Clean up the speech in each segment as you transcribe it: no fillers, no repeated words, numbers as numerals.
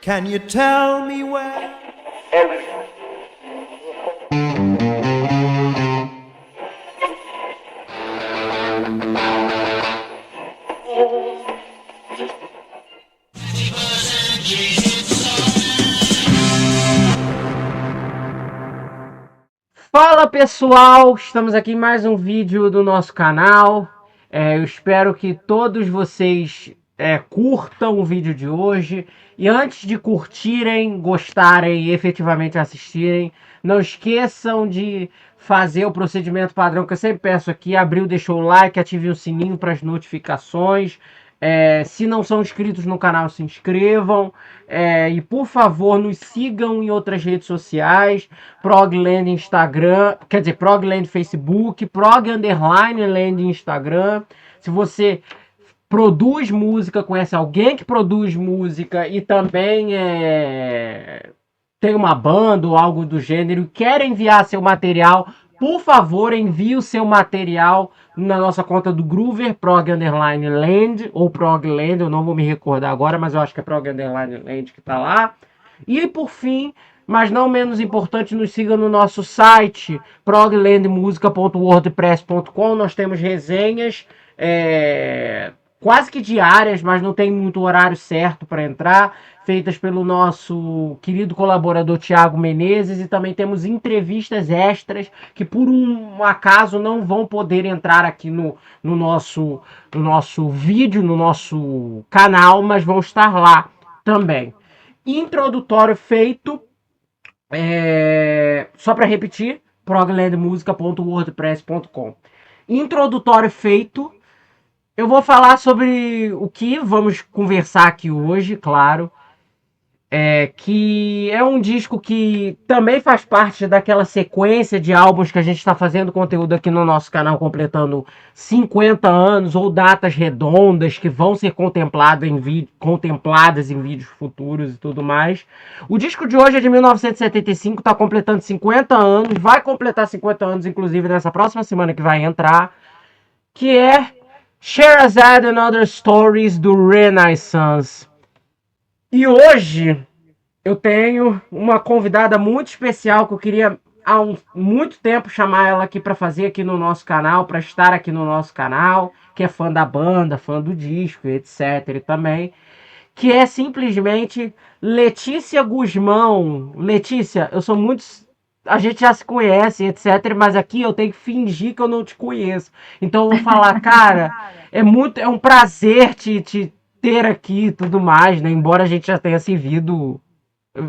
Can you tell me where? Fala pessoal, estamos aqui em mais um vídeo do nosso canal. Eu espero que todos vocês curtam o vídeo de hoje. E antes de curtirem, gostarem e efetivamente assistirem, não esqueçam de fazer o procedimento padrão que eu sempre peço aqui. Abriu, deixou o like, ative o sininho para as notificações. Se não são inscritos no canal, se inscrevam. E por favor, nos sigam em outras redes sociais. Progland Instagram, quer dizer, Progland Facebook, Prog Underline Land Instagram. Se você produz música, conhece alguém que produz música e também tem uma banda ou algo do gênero e quer enviar seu material, por favor, envie o seu material na nossa conta do Groover, Prog Underline Land, ou Prog Land, eu não vou me recordar agora, mas eu acho que é Prog Underline Land que tá lá. E por fim, mas não menos importante, nos siga no nosso site proglandmusica.wordpress.com. Nós temos resenhas quase que diárias, mas não tem muito horário certo para entrar, feitas pelo nosso querido colaborador Tiago Menezes, e também temos entrevistas extras que por um acaso não vão poder entrar aqui no nosso vídeo, no nosso canal, mas vão estar lá também. Introdutório feito. Só para repetir, proglandmusica.wordpress.com. Introdutório feito. Eu vou falar sobre o que vamos conversar aqui hoje, claro. Que é um disco que também faz parte daquela sequência de álbuns que a gente está fazendo conteúdo aqui no nosso canal, completando 50 anos ou datas redondas que vão ser contempladas em vídeos futuros e tudo mais. O disco de hoje é de 1975, está completando 50 anos, vai completar 50 anos, inclusive, nessa próxima semana que vai entrar, que é Sherazade and Other Stories do Renaissance. E hoje eu tenho uma convidada muito especial que eu queria há muito tempo chamar ela aqui para fazer aqui no nosso canal, para estar aqui no nosso canal, que é fã da banda, fã do disco, etc. também, que é simplesmente Letícia Guzmão. Letícia, eu sou muito. A gente já se conhece, etc. Mas aqui eu tenho que fingir que eu não te conheço. Então eu vou falar, cara, é um prazer te ter aqui e tudo mais, né? Embora a gente já tenha se visto.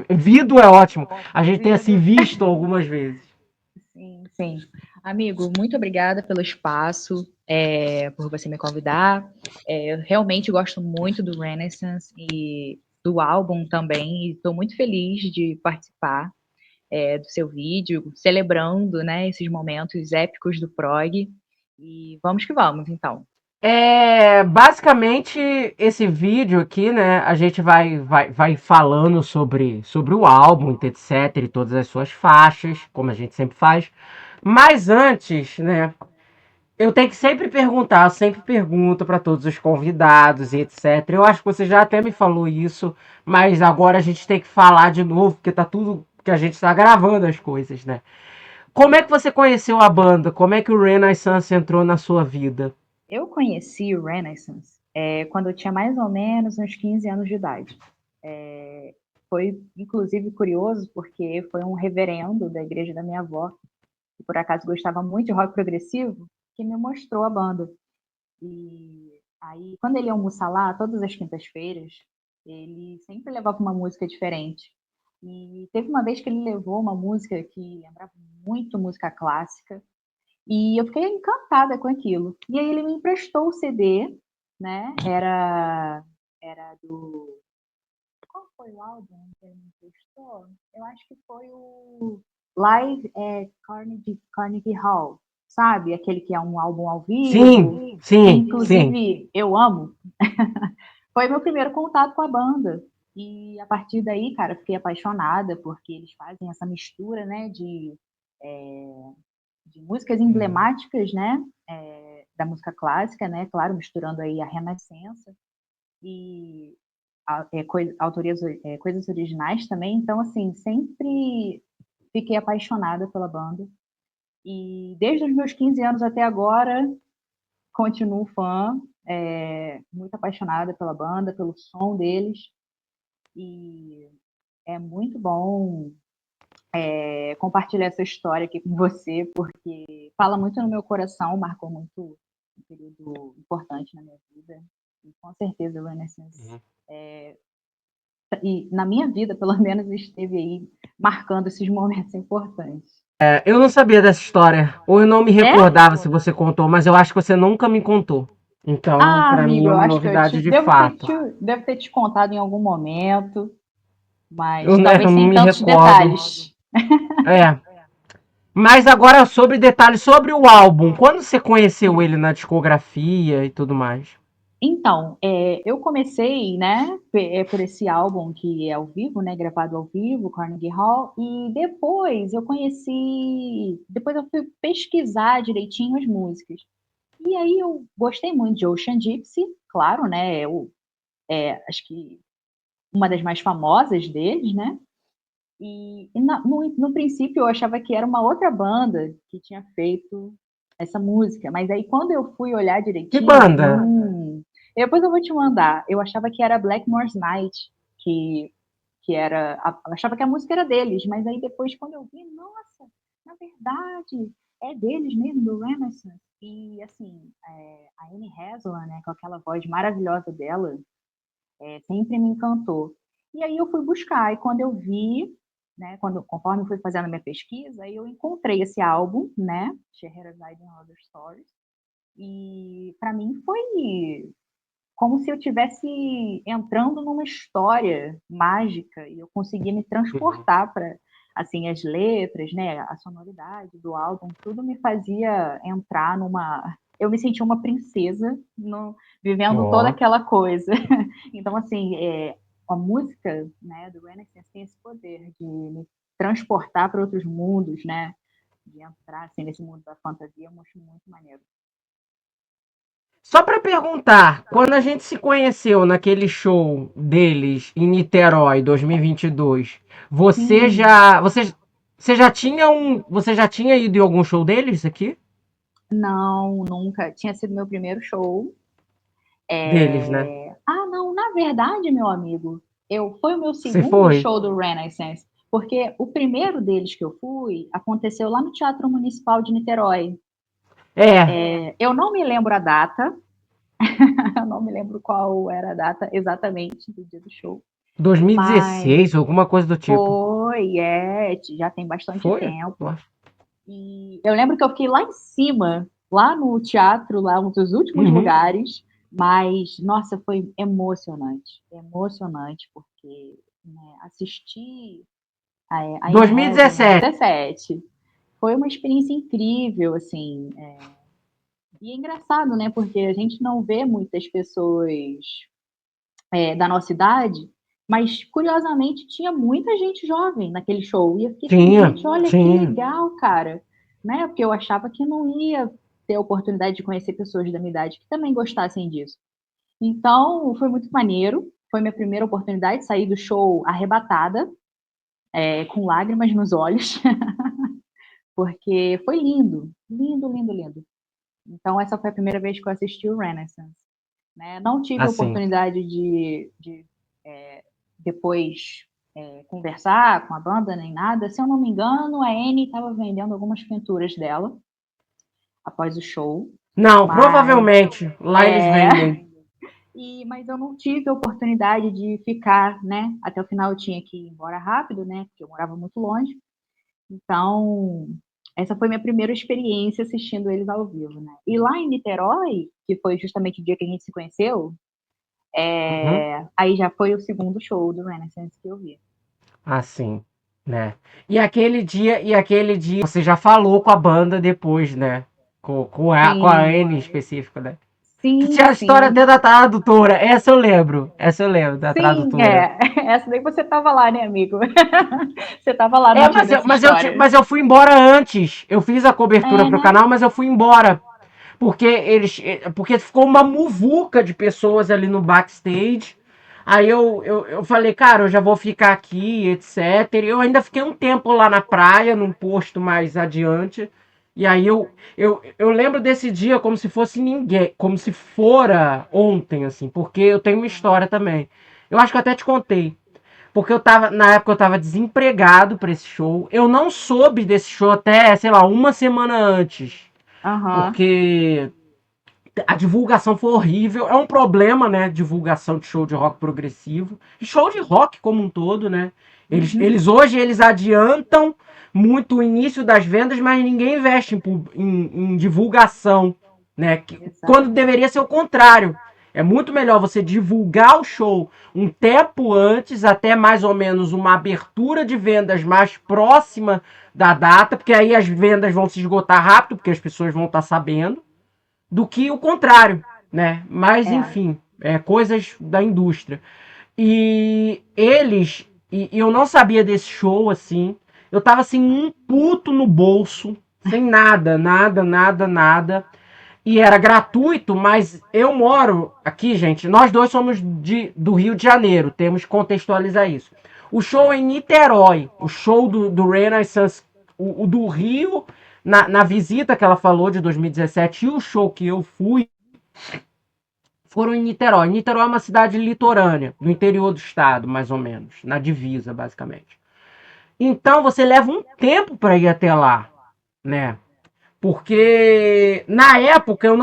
Vido é ótimo. A gente tenha se visto algumas vezes. Sim, sim. Amigo, muito obrigada pelo espaço, por você me convidar. Eu realmente gosto muito do Renaissance e do álbum também, e estou muito feliz de participar do seu vídeo, celebrando, né, esses momentos épicos do prog. E vamos que vamos, então. Basicamente, esse vídeo aqui, né? A gente vai falando sobre o álbum, etc. E todas as suas faixas, como a gente sempre faz. Mas antes, né? Eu tenho que sempre perguntar, eu sempre pergunto para todos os convidados e etc. Eu acho que você já até me falou isso, mas agora a gente tem que falar de novo, porque tá tudo que a gente está gravando as coisas, né? Como é que você conheceu a banda? Como é que o Renaissance entrou na sua vida? Eu conheci o Renaissance quando eu tinha mais ou menos uns 15 anos de idade. Foi, inclusive, curioso, porque foi um reverendo da igreja da minha avó, que por acaso gostava muito de rock progressivo, que me mostrou a banda. E aí, quando ele ia almoçar lá, todas as quintas-feiras, ele sempre levava uma música diferente. E teve uma vez que ele levou uma música que lembrava muito música clássica, e eu fiquei encantada com aquilo. E aí ele me emprestou o CD, né? Era do. Qual foi o álbum que ele me emprestou? Eu acho que foi o Live at Carnegie Hall, sabe? Aquele que é um álbum ao vivo, Sim, que sim, sim. inclusive eu amo. Foi meu primeiro contato com a banda. E a partir daí, cara, fiquei apaixonada, porque eles fazem essa mistura, né, de músicas emblemáticas, né, da música clássica, né, claro, misturando aí a Renascença. E coisas originais também. Então, assim, sempre fiquei apaixonada pela banda. E desde os meus 15 anos até agora, continuo fã, muito apaixonada pela banda, pelo som deles. E é muito bom compartilhar essa história aqui com você, porque fala muito no meu coração, marcou muito um período importante na minha vida. E com certeza o Renaissance, e na minha vida, pelo menos, esteve aí marcando esses momentos importantes. Eu não sabia dessa história, ou eu não me recordava se você contou, mas eu acho que você nunca me contou. Então, Ah, pra mim amigo, é eu uma acho que novidade de fato. devo ter te contado em algum momento, mas Eu, né, eu talvez não sem me tantos recordo. detalhes. É. Mas agora sobre detalhes sobre o álbum. Quando você conheceu ele na discografia e tudo mais? Então, eu comecei, né, por esse álbum que é ao vivo, né, gravado ao vivo, Carnegie Hall, e depois eu fui pesquisar direitinho as músicas. E aí eu gostei muito de Ocean Gypsy, claro, né, acho que uma das mais famosas deles, né, no princípio eu achava que era uma outra banda que tinha feito essa música, mas aí quando eu fui olhar Que direitinho, banda? depois eu vou te mandar. Eu achava que era Blackmore's Night, que, eu achava que a música era deles, mas aí depois quando eu vi, nossa, na verdade é deles mesmo, do Renaissance. E assim, a Anne Hathaway, né, com aquela voz maravilhosa dela, sempre me encantou. E aí eu fui buscar, e quando eu vi, né, conforme eu fui fazendo a minha pesquisa, aí eu encontrei esse álbum, né, Scheherazade and Other Stories, e para mim foi como se eu tivesse entrando numa história mágica e eu conseguia me Uhum. transportar para assim as letras, né, a sonoridade do álbum, tudo me fazia entrar numa, eu me sentia uma princesa vivendo toda Ó. aquela coisa. Então assim, a música, né, do Renaissance tem esse poder de me transportar para outros mundos, né, de entrar assim nesse mundo da fantasia, eu acho muito maneiro. Só para perguntar, quando a gente se conheceu naquele show deles em Niterói 2022, você Sim. já você já tinha ido em algum show deles aqui? Não, nunca. Tinha sido meu primeiro show. Deles, né? Ah, não, na verdade, meu amigo, foi o meu Você segundo foi? show do Renaissance, porque o primeiro deles que eu fui aconteceu lá no Teatro Municipal de Niterói. É, Eu não me lembro a data, eu não me lembro qual era a data exatamente do dia do show, mas 2016, alguma coisa do tipo. já tem bastante Foi? tempo. E eu lembro que eu fiquei lá em cima, lá no teatro, lá um dos últimos Uhum. lugares, mas, nossa, foi emocionante. Emocionante, porque né, assistir a Anne Hathaway em 2017. 2017 foi uma experiência incrível, assim. E é engraçado, né? Porque a gente não vê muitas pessoas da nossa idade, mas curiosamente tinha muita gente jovem naquele show. E eu fiquei assim, Tinha, gente, olha que tinha. legal, cara. Né? Porque eu achava que não ia ter a oportunidade de conhecer pessoas da minha idade que também gostassem disso. Então, foi muito maneiro. Foi minha primeira oportunidade de sair do show arrebatada, com lágrimas nos olhos, porque foi lindo, lindo, lindo, lindo. Então, essa foi a primeira vez que eu assisti o Renaissance. Né? Não tive a Assim. oportunidade de depois conversar com a banda nem nada. Se eu não me engano, a Anne estava vendendo algumas pinturas dela após o show, Não, mas provavelmente. Lá eles é, vendem. mas eu não tive a oportunidade de ficar, né? Até o final eu tinha que ir embora rápido, né? Porque eu morava muito longe. Então, essa foi minha primeira experiência assistindo eles ao vivo, né? E lá em Niterói, que foi justamente o dia que a gente se conheceu, Uhum. aí já foi o segundo show do Renaissance que eu vi. Assim, né? E aquele dia, você já falou com a banda depois, né? Com a Sim, N específica, né? Que sim, tinha a história até sim. da tradutora. Essa eu lembro, da Sim, tradutora. essa daí você tava lá, né, amigo? Você tava lá no dia dessa história. Mas eu fui embora antes. Eu fiz a cobertura É, pro né? canal, mas eu fui embora. Porque ficou uma muvuca de pessoas ali no backstage. Aí eu falei, cara, eu já vou ficar aqui, etc. Eu ainda fiquei um tempo lá na praia, num posto mais adiante. E aí eu lembro desse dia como se fosse ninguém, como se fora ontem, assim, porque eu tenho uma história também. Eu acho que eu até te contei. Porque na época eu tava desempregado para esse show. Eu não soube desse show até, sei lá, uma semana antes. Aham. Porque a divulgação foi horrível. É um problema, né? Divulgação de show de rock progressivo. E show de rock como um todo, né? Uhum. Hoje eles adiantam muito o início das vendas, mas ninguém investe em divulgação, né? Quando Exato. deveria ser o contrário. É muito melhor você divulgar o show um tempo antes, até mais ou menos uma abertura de vendas mais próxima da data, porque aí as vendas vão se esgotar rápido, porque as pessoas vão estar sabendo do que o contrário, né? Mas É. enfim, coisas da indústria. E eu não sabia desse show assim. Eu tava assim um puto no bolso, sem nada, nada, nada, nada. E era gratuito, mas eu moro aqui, gente. Nós dois somos do Rio de Janeiro, temos que contextualizar isso. O show é em Niterói, o show do Renaissance, o do Rio, na visita que ela falou de 2017, e o show que eu fui foram em Niterói. Niterói é uma cidade litorânea, no interior do estado, mais ou menos, na divisa, basicamente. Então você leva um tempo para ir até lá, né? Porque na época eu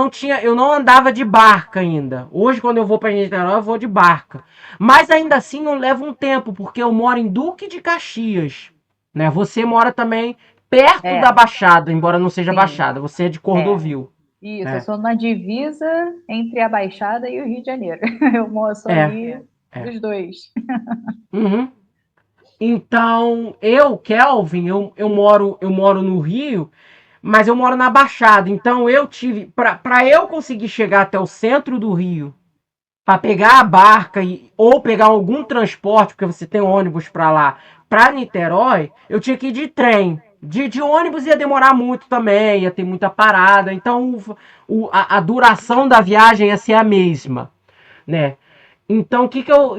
não andava de barca ainda. Hoje, quando eu vou para Niterói, eu vou de barca. Mas ainda assim não leva um tempo, porque eu moro em Duque de Caxias, né? Você mora também perto da É, Baixada, embora não seja sim. Baixada. Você é de É. Cordovil, Isso, eu né? sou na divisa entre a Baixada e o Rio de Janeiro. Eu sou É, ali é. dos dois. Uhum. Então, Kelvin, eu moro no Rio, mas eu moro na Baixada. Então, para eu conseguir chegar até o centro do Rio, para pegar a barca ou pegar algum transporte, porque você tem ônibus para lá, para Niterói, eu tinha que ir de trem. De ônibus ia demorar muito também, ia ter muita parada. Então, a duração da viagem ia ser a mesma, né? Então,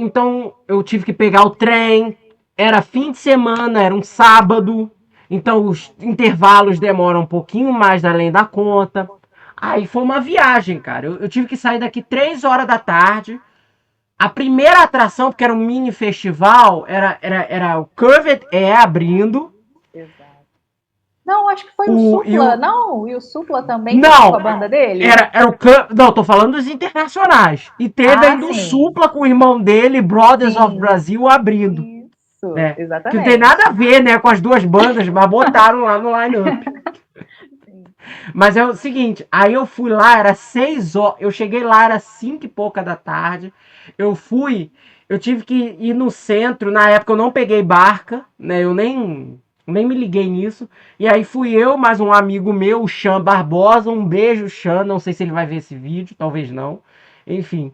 então eu tive que pegar o trem. Era fim de semana, era um sábado. Então os intervalos demoram um pouquinho mais além da conta. Aí foi uma viagem, cara. Eu tive que sair daqui 3 horas da tarde. A primeira atração, porque era um mini festival, era o Curved Air abrindo. Exato. Não, acho que foi o O, e Supla. o, Não, e o Supla também tocou com a não, banda dele? Não, tô falando dos internacionais. E teve Ah, ainda o sim. Supla com o irmão dele, Brothers of Sim. Brasil, abrindo. Isso, Né? Que não tem nada exatamente. a ver, né, com as duas bandas, mas botaram lá no line-up. Sim. Mas é o seguinte, aí eu fui lá, era 6 horas, eu cheguei lá, era 5 e pouca da tarde. Eu fui, eu tive que ir no centro, na época eu não peguei barca, né, eu nem me liguei nisso. E aí fui eu, mais um amigo meu, o Xan Barbosa, um beijo, Xan, não sei se ele vai ver esse vídeo, talvez não. Enfim,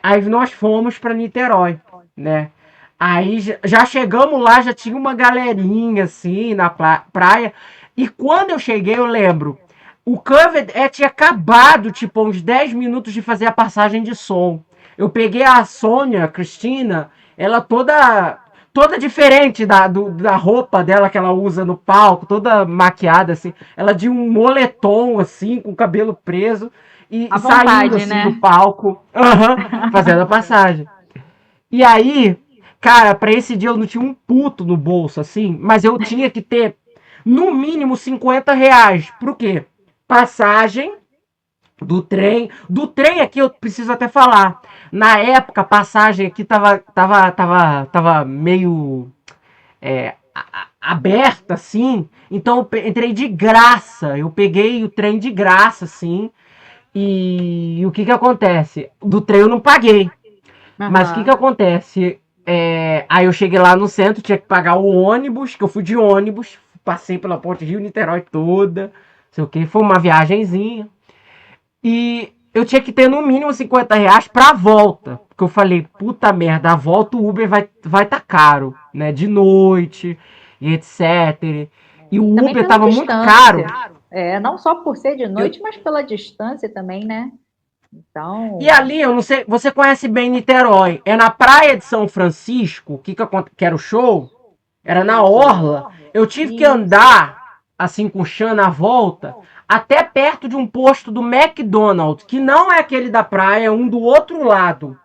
aí nós fomos para Niterói, né? Aí já chegamos lá, já tinha uma galerinha assim na praia. E quando eu cheguei, eu lembro, o Covered tinha acabado, tipo, uns 10 minutos de fazer a passagem de som. Eu peguei a Sônia, a Cristina, ela toda diferente da roupa dela que ela usa no palco, toda maquiada assim. Ela de um moletom assim, com o cabelo preso À e saindo vontade, assim do né? palco, fazendo a passagem. E aí, cara, pra esse dia eu não tinha um puto no bolso, assim, mas eu tinha que ter no mínimo R$ 50. Por quê? Passagem do trem. Do trem aqui eu preciso até falar. Na época, a passagem aqui tava meio aberta, assim. Então eu entrei de graça. Eu peguei o trem de graça, assim. E o que que acontece? Do trem eu não paguei. Mas o que que Aham. acontece? Aí eu cheguei lá no centro, tinha que pagar o ônibus, que eu fui de ônibus, passei pela Ponte Rio-Niterói toda, não sei o que, foi uma viagenzinha. E eu tinha que ter no mínimo R$ 50 pra volta. Porque eu falei, puta merda, a volta o Uber vai tá caro, né? De noite e etc. E E o também Uber pela tava muito caro. distância. É, não só por ser de Eu, noite, mas pela distância também, né? E Então, ali, eu não sei, você conhece bem Niterói? É na praia de São Francisco, que era o show? Era na isso, orla. Eu tive que isso. andar, assim, com o Xan na volta, até perto de um posto do McDonald's, que não é aquele da praia, é um do outro lado,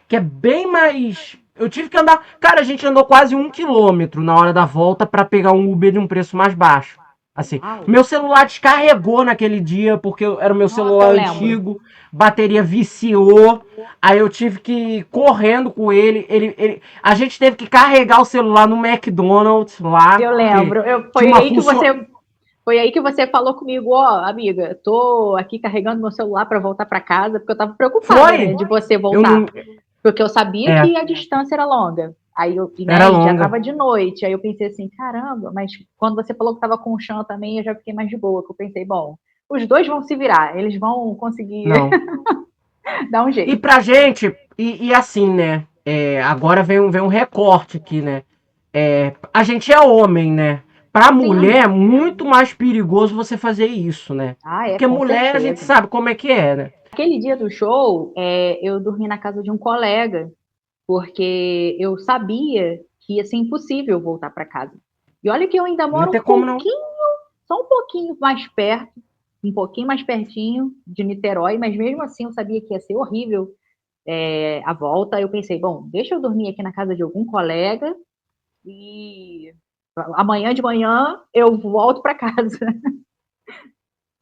que é bem mais. Eu tive que andar. Cara, a gente andou quase 1 quilômetro na hora da volta para pegar um Uber de um preço mais baixo. Assim, Uau! meu celular descarregou naquele dia, porque era o meu Nossa, celular eu lembro. antigo, bateria viciou. Aí eu tive que ir correndo com ele. A gente teve que carregar o celular no McDonald's lá, Eu porque lembro. tinha uma função. Foi aí que você falou comigo, ó, amiga, tô aqui carregando meu celular para voltar para casa, porque eu tava preocupada, né, Foi! de você Eu voltar, não. porque eu sabia É, que a distância era longa. Aí eu, e, era né, e já longa. tava de noite, aí eu pensei assim, caramba, mas quando você falou que tava com o chão também, eu já fiquei mais de boa, que eu pensei, bom, os dois vão se virar, eles vão conseguir Não. dar um E jeito. pra gente, e assim, né? Agora vem um recorte aqui, né? A gente é homem, né? Pra mulher é Sim. muito mais perigoso você fazer isso, né? Ah, é, Porque com mulher a gente certeza. sabe como é que é, né? Aquele dia do show, eu dormi na casa de um colega, porque eu sabia que ia ser impossível voltar para casa. E olha que eu ainda Não moro tem um como não. pouquinho, só um pouquinho mais perto, um pouquinho mais pertinho de Niterói, mas mesmo assim eu sabia que ia ser horrível a volta. Eu pensei, bom, deixa eu dormir aqui na casa de algum colega e amanhã de manhã eu volto para casa.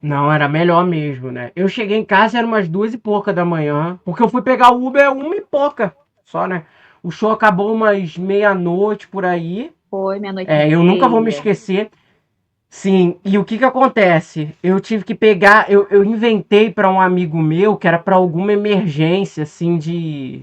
Não, era melhor mesmo, né? Eu cheguei em casa, era umas 2 e pouca da manhã, porque eu fui pegar o Uber 1 e pouca, só, né? O show acabou umas meia-noite por aí. Foi meia-noite e Eu nunca vou me meia. esquecer. Sim, e o que que acontece? Eu tive que pegar, eu inventei para um amigo meu que era para alguma emergência, assim, de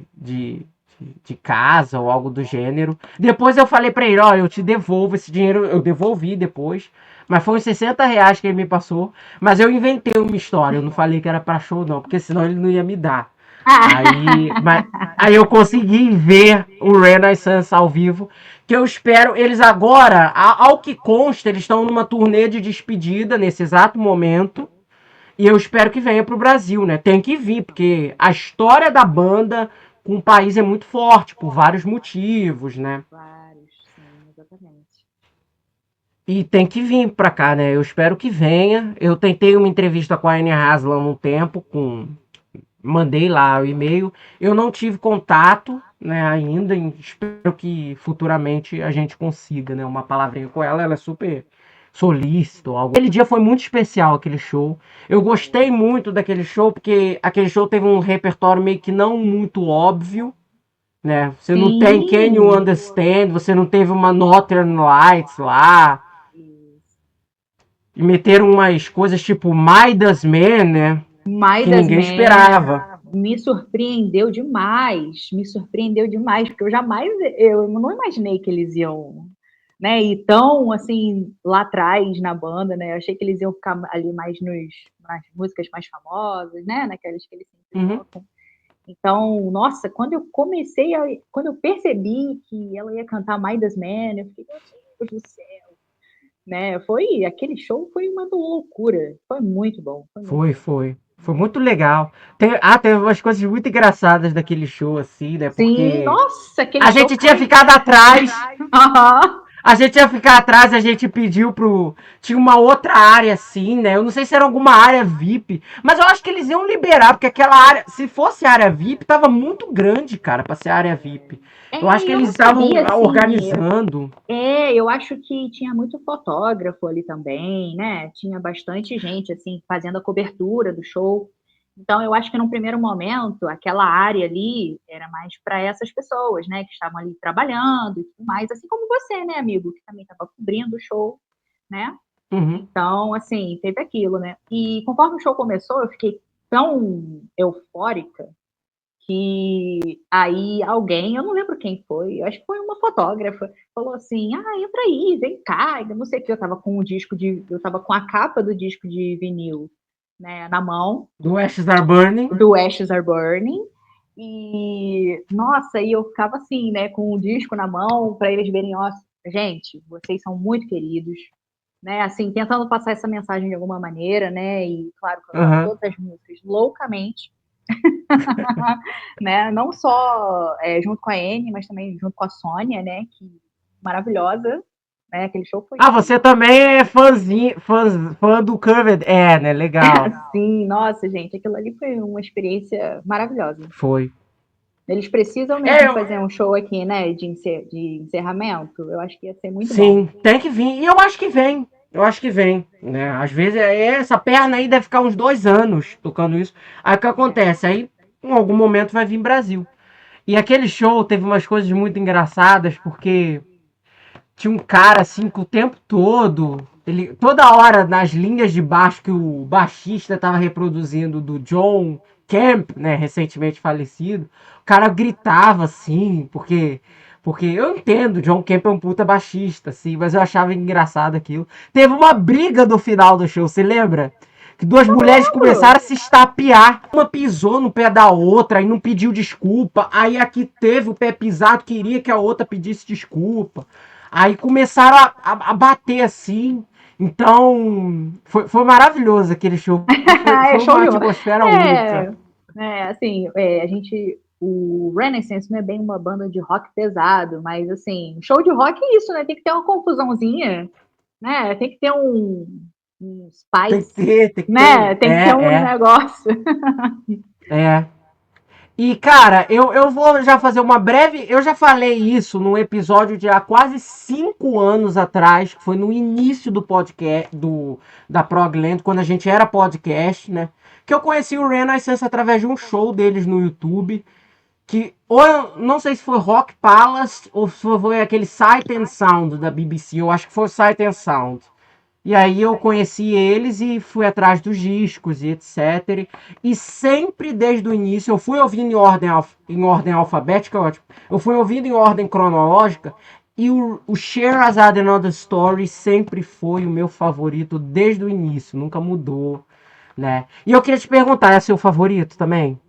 casa ou algo do gênero. Depois eu falei para ele, ó, eu te devolvo esse dinheiro, eu devolvi depois, mas foi uns R$ 60 que ele me passou. Mas eu inventei uma história, eu não falei que era para show não, porque senão ele não ia me dar. Aí eu consegui ver o Renaissance ao vivo, que eu espero, eles agora, ao que consta, eles estão numa turnê de despedida nesse exato momento, e eu espero que venha para o Brasil, né? Tem que vir, porque a história da banda com o país é muito forte, por vários motivos, né? Vários, sim, exatamente. E tem que vir para cá, né? Eu espero que venha. Eu tentei uma entrevista com a Anne Haslam um tempo, mandei lá o e-mail. Eu não tive contato, né, ainda. Espero que futuramente a gente consiga, né, uma palavrinha com ela. Ela é super solícita. Aquele dia foi muito especial, aquele show. Eu gostei muito daquele show porque aquele show teve um repertório meio que não muito óbvio, né? Você não tem Can You Sim. Understand, você não teve uma Northern Lights lá. E meteram umas coisas tipo Midas Man, né? Que Midas ninguém Man esperava. me surpreendeu demais, porque eu não imaginei que eles iam, né, ir tão, assim, lá atrás na banda, né, eu achei que eles iam ficar ali mais nas músicas mais famosas, né, naquelas que eles sempre Uhum. tocam. Então, nossa, quando eu percebi que ela ia cantar Midas Man, eu fiquei, meu Deus do céu, né, aquele show foi uma loucura, foi muito bom, foi muito Foi, bom. foi. Foi muito legal. Teve umas coisas muito engraçadas daquele show, assim, né? Sim, Porque nossa, aquele a show gente tinha foi. ficado atrás. Aham. A gente ia ficar atrás, a gente pediu pro. Tinha uma outra área, assim, né? Eu não sei se era alguma área VIP, mas eu acho que eles iam liberar, porque aquela área, se fosse área VIP, tava muito grande, cara, pra ser área VIP. Eu acho que Eu eles não estavam sabia, assim. organizando. Eu acho que tinha muito fotógrafo ali também, né? Tinha bastante gente, assim, fazendo a cobertura do show. Então, eu acho que num primeiro momento, aquela área ali era mais para essas pessoas, né? Que estavam ali trabalhando e tudo mais, assim como você, né, amigo, que também estava cobrindo o show, né? Uhum. Então, assim, teve aquilo, né? E conforme o show começou, eu fiquei tão eufórica que aí alguém, eu não lembro quem foi, eu acho que foi uma fotógrafa, falou assim: "Ah, entra aí, vem cá", e não sei o que, eu tava com a capa do disco de vinil, né, na mão, Do Ashes Are Burning. do Ashes Are Burning. E nossa, e eu ficava assim, né, com o disco na mão para eles verem, ó, gente, vocês são muito queridos, né, assim, tentando passar essa mensagem de alguma maneira, né, e claro, cantando Uhum. todas as músicas loucamente. Né? Não só junto com a Anne, mas também junto com a Sônia, né? Que maravilhosa, né? Aquele show foi Ah, você também é fã do Curved Air, né? Legal. sim, nossa, gente, aquilo ali foi uma experiência maravilhosa. Foi. Eles precisam É, mesmo fazer um show aqui, né, de encerramento. Eu acho que ia ser muito bom. sim, tem que vir. E eu acho que vem. Eu acho que vem, né? Às vezes essa perna aí deve ficar uns 2 anos tocando isso. Aí o que acontece? Aí em algum momento vai vir Brasil. E aquele show teve umas coisas muito engraçadas, porque tinha um cara assim que o tempo todo, ele toda hora nas linhas de baixo que o baixista estava reproduzindo do John Camp, né, recentemente falecido, o cara gritava assim, porque eu entendo, John Camp é um puta baixista, assim, mas eu achava engraçado aquilo. Teve uma briga no final do show, você lembra? Que duas mulheres começaram a se estapear. Uma pisou no pé da outra e não pediu desculpa. Aí a que teve o pé pisado queria que a outra pedisse desculpa. Aí começaram a bater assim. Então, foi maravilhoso aquele show. Foi Show uma de rock. atmosfera única. Assim, a gente. O Renaissance não é bem uma banda de rock pesado, mas assim, show de rock é isso, né? Tem que ter uma confusãozinha, né? Tem que ter um spice, Tem que ter né? um. Tem que ter um negócio. É. E, cara, eu vou já fazer uma breve. Eu já falei isso num episódio de há quase 5 anos atrás, que foi no início do podcast da Progland, quando a gente era podcast, né? Que eu conheci o Renaissance através de um show deles no YouTube. Que, ou não sei se foi Rock Palace ou se foi aquele Sight and Sound da BBC. Eu acho que foi o Sight and Sound. E aí eu conheci eles e fui atrás dos discos e etc. E sempre desde o início eu fui ouvindo em ordem alfabética, ótimo. Eu fui ouvindo em ordem cronológica e o Sherazade and Other Stories sempre foi o meu favorito desde o início, nunca mudou, né? E eu queria te perguntar, é seu favorito também?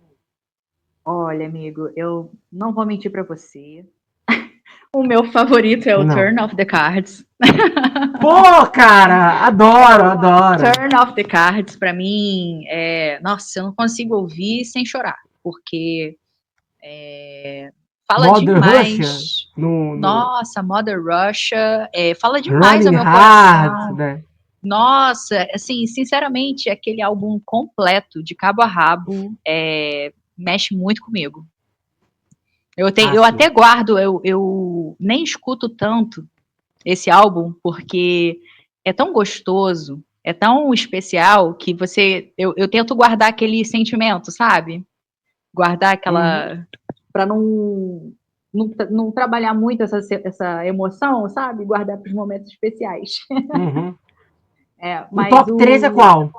Olha, amigo, eu não vou mentir pra você. O meu favorito é o Não. Turn of the Cards. Pô, cara, adoro, adoro. Turn of the Cards, pra mim, nossa, eu não consigo ouvir sem chorar, porque fala Mother Russia demais. no Nossa, Mother Russia, fala demais ao Running meu Hard, coração. né? Nossa, assim, sinceramente, aquele álbum completo, de cabo a rabo, mexe muito comigo. Eu Sim. até guardo, eu nem escuto tanto esse álbum, porque é tão gostoso, é tão especial, que eu tento guardar aquele sentimento, sabe? Guardar aquela. Para não trabalhar muito essa emoção, sabe? Guardar para os momentos especiais. Uhum. O Mas top 3 é qual?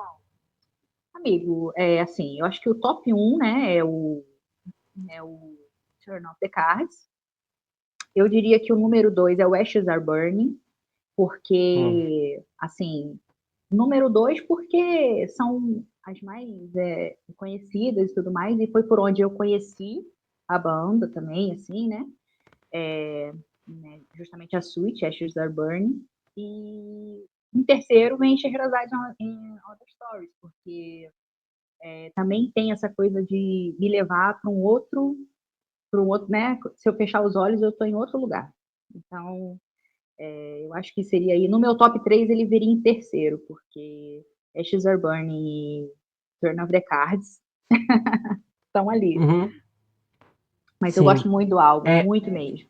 Amigo, assim, eu acho que o top 1, né, é o Turn of the Cards. Eu diria que o número 2 é o Ashes Are Burning, porque, assim, número 2 porque são as mais conhecidas e tudo mais, e foi por onde eu conheci a banda também, assim, né? Justamente a suite, Ashes Are Burning. E em terceiro vem Scheherazade em Other Stories, porque também tem essa coisa de me levar para um outro, né? Se eu fechar os olhos, eu estou em outro lugar. Então, eu acho que seria aí. No meu top 3, ele viria em terceiro, porque Ashes Are Burning e Turn of the Cards estão ali. Uhum. Mas eu Sim. gosto muito do álbum, muito mesmo.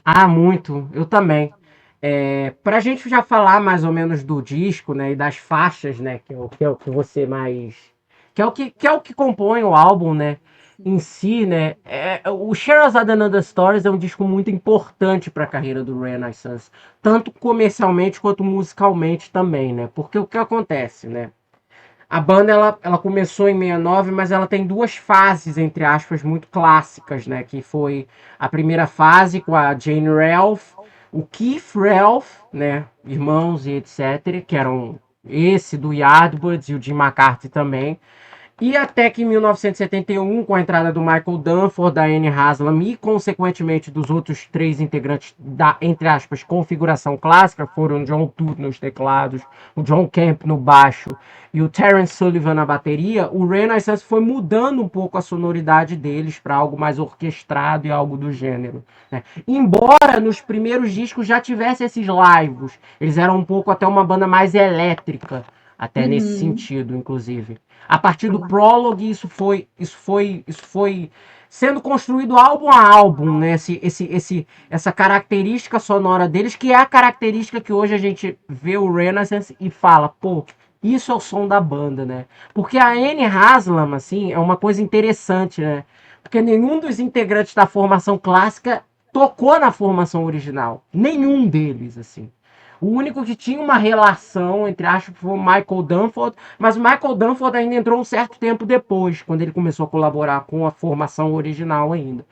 Ah, muito. Eu também. Pra gente já falar mais ou menos do disco, né, e das faixas, né, que é o que você mais, que é o que compõe o álbum, né, em si, né, o Sherazade and Other Stories é um disco muito importante para a carreira do Renaissance, tanto comercialmente quanto musicalmente também, né, porque o que acontece, né, a banda ela começou em 69, mas ela tem duas fases, entre aspas, muito clássicas, né? Que foi a primeira fase com a Jane Ralph, o Keith Ralph, né? Irmãos e etc., que eram esse do Yardbirds e o Jim McCarthy também. E até que em 1971, com a entrada do Michael Dunford, da Anne Haslam e, consequentemente, dos outros 3 integrantes da, entre aspas, configuração clássica, foram o John Toot nos teclados, o John Kemp no baixo e o Terence Sullivan na bateria, o Renaissance foi mudando um pouco a sonoridade deles para algo mais orquestrado e algo do gênero, né? Embora nos primeiros discos já tivesse esses lives, eles eram um pouco até uma banda mais elétrica, até nesse sentido, inclusive. A partir do Prologue, isso foi sendo construído álbum a álbum, né? Essa característica sonora deles, que é a característica que hoje a gente vê o Renaissance e fala, pô, isso é o som da banda, né? Porque a Anne Haslam, assim, é uma coisa interessante, né? Porque nenhum dos integrantes da formação clássica tocou na formação original. Nenhum deles, assim. O único que tinha uma relação, entre aspas, foi o Michael Dunford, mas o Michael Dunford ainda entrou um certo tempo depois, quando ele começou a colaborar com a formação original ainda.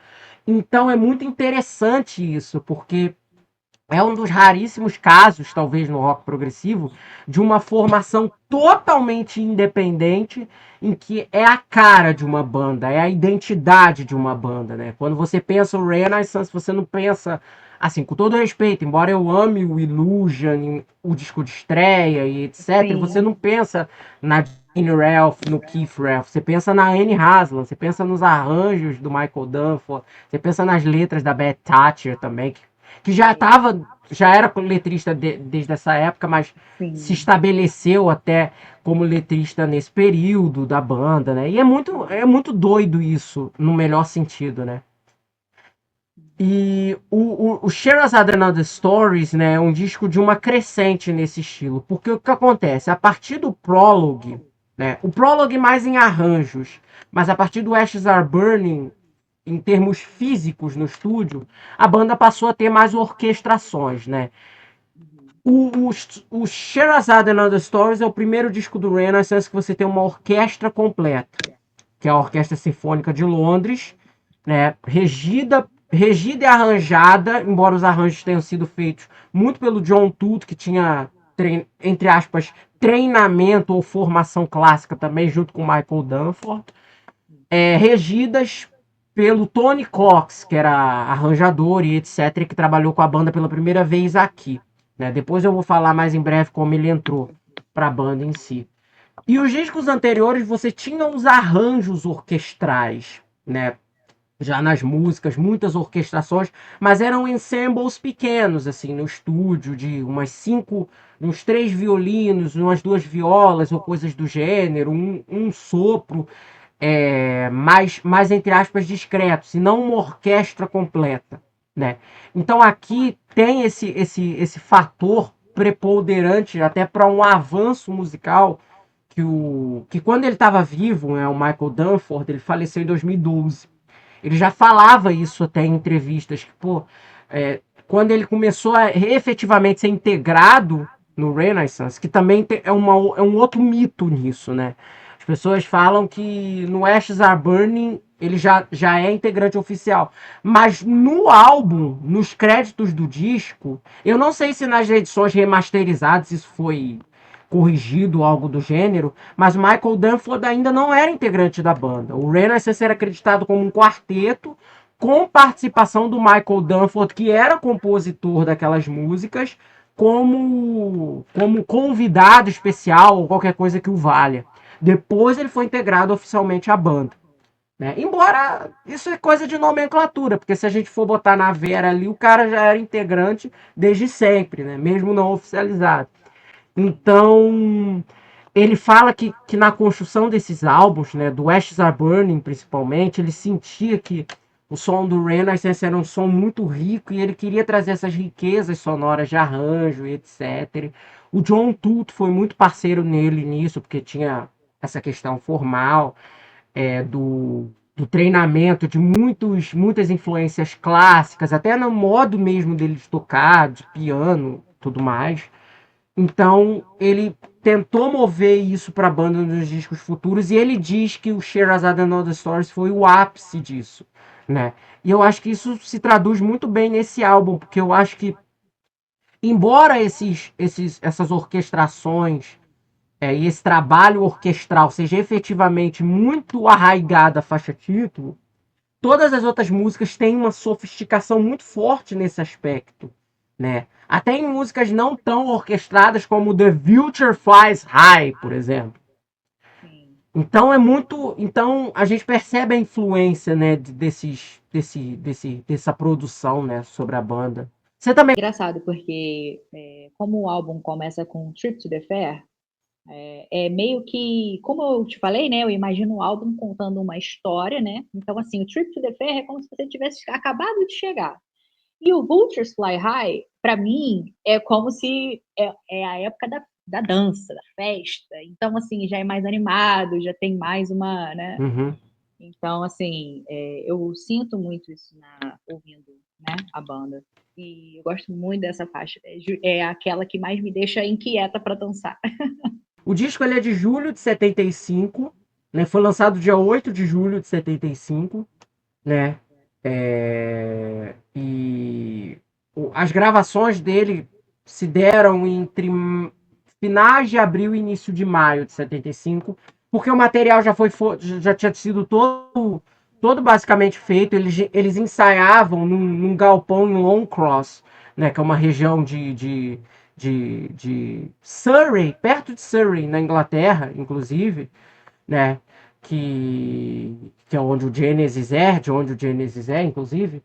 Então é muito interessante isso, porque é um dos raríssimos casos, talvez no rock progressivo, de uma formação totalmente independente, em que é a cara de uma banda, é a identidade de uma banda, né? Quando você pensa o Renaissance, você não pensa, assim, com todo respeito, embora eu ame o Illusion, o disco de estreia e etc, Sim. você não pensa na Jane Ralph, no Keith Ralph, você pensa na Anne Haslam, você pensa nos arranjos do Michael Dunford, você pensa nas letras da Beth Thatcher também, que já era letrista desde essa época, mas Sim. se estabeleceu até como letrista nesse período da banda, né? E é muito doido isso, no melhor sentido, né? E o Sherazade and Other Stories, né, é um disco de uma crescente nesse estilo, porque o que acontece? A partir do Prologue, né, o Prologue mais em arranjos, mas a partir do Ashes Are Burning, em termos físicos no estúdio, a banda passou a ter mais orquestrações, né? O Sherazade and Other Stories é o primeiro disco do Renaissance que você tem uma orquestra completa, que é a Orquestra Sinfônica de Londres, né? Regida e arranjada, embora os arranjos tenham sido feitos muito pelo John Toot, que tinha, entre aspas, treinamento ou formação clássica também, junto com Michael Dunford, regidas pelo Tony Cox, que era arranjador e etc., que trabalhou com a banda pela primeira vez aqui, né? Depois eu vou falar mais em breve como ele entrou para a banda em si. E os discos anteriores você tinha os arranjos orquestrais, né? Já nas músicas, muitas orquestrações, mas eram ensembles pequenos, assim, no estúdio, de uns 3 violinos, umas 2 violas ou coisas do gênero, um sopro, mais, entre aspas, discretos, e não uma orquestra completa, né? Então aqui tem esse fator preponderante até para um avanço musical que quando ele estava vivo, né, o Michael Dunford, ele faleceu em 2012. Ele já falava isso até em entrevistas, que, pô, quando ele começou a efetivamente ser integrado no Renaissance, que também é um outro mito nisso, né? As pessoas falam que no Ashes Are Burning ele já é integrante oficial. Mas no álbum, nos créditos do disco, eu não sei se nas edições remasterizadas isso foi corrigido ou algo do gênero, mas Michael Dunford ainda não era integrante da banda. O Renaissance era acreditado como um quarteto, com participação do Michael Dunford, que era compositor daquelas músicas, como convidado especial ou qualquer coisa que o valha. Depois ele foi integrado oficialmente à banda, né? Embora isso é coisa de nomenclatura, porque se a gente for botar na Vera ali, o cara já era integrante desde sempre, né? Mesmo não oficializado. Então, ele fala que na construção desses álbuns, né, do Ashes Are Burning principalmente, ele sentia que o som do Renaissance era um som muito rico e ele queria trazer essas riquezas sonoras de arranjo e etc. O John Toot foi muito parceiro nele nisso, porque tinha essa questão formal, do treinamento de muitas influências clássicas, até no modo mesmo dele de tocar, de piano, tudo mais. Então, ele tentou mover isso para a banda nos discos futuros e ele diz que o Sherazade and Other Stories foi o ápice disso, né? E eu acho que isso se traduz muito bem nesse álbum, porque eu acho que, embora essas orquestrações e esse trabalho orquestral seja efetivamente muito arraigado à faixa título, todas as outras músicas têm uma sofisticação muito forte nesse aspecto, né? Até em músicas não tão orquestradas como The Future Flies High, por exemplo. Sim. Então é muito, então a gente percebe a influência, né, dessa produção, né, sobre a banda. Você também. Engraçado, porque como o álbum começa com Trip to the Fair, é meio que, como eu te falei, né? Eu imagino o álbum contando uma história, né? Então, assim, o Trip to the Fair é como se você tivesse acabado de chegar. E o Vultures Fly High, para mim, é como se é a época da dança, da festa. Então, assim, já é mais animado, já tem mais uma, né? Uhum. Então, assim, eu sinto muito isso ouvindo, né, a banda. E eu gosto muito dessa faixa. É aquela que mais me deixa inquieta para dançar. O disco ele é de julho de 75, né? Foi lançado dia 8 de julho de 75, né? E as gravações dele se deram entre finais de abril e início de maio de 75, porque o material já tinha sido todo basicamente feito. Eles ensaiavam num galpão em Longcross, né, que é uma região de Surrey, perto de Surrey, na Inglaterra, inclusive, né, que é onde o Genesis de onde o Genesis inclusive.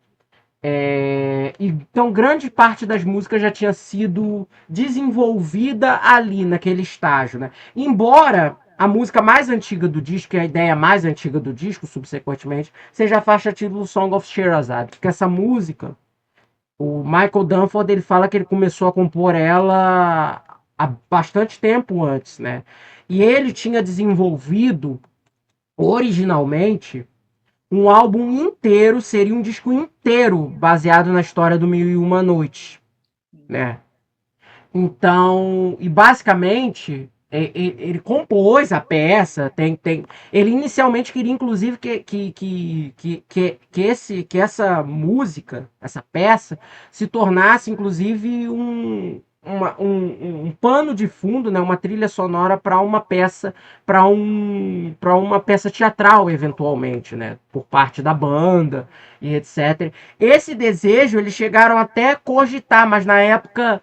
Então, grande parte das músicas já tinha sido desenvolvida ali, naquele estágio, né? Embora a música mais antiga do disco, e a ideia mais antiga do disco, subsequentemente, seja a faixa título Song of Sherazade, porque essa música, o Michael Dunford, ele fala que ele começou a compor ela há bastante tempo antes, né? E ele tinha desenvolvido, originalmente, um álbum inteiro, seria um disco inteiro baseado na história do Mil e Uma Noites, né? Então, e basicamente ele compôs a peça, ele inicialmente queria inclusive que essa música, essa peça, se tornasse inclusive um pano de fundo, né, uma trilha sonora para uma peça, para uma peça teatral, eventualmente, né, por parte da banda e etc. Esse desejo eles chegaram até a cogitar, mas na época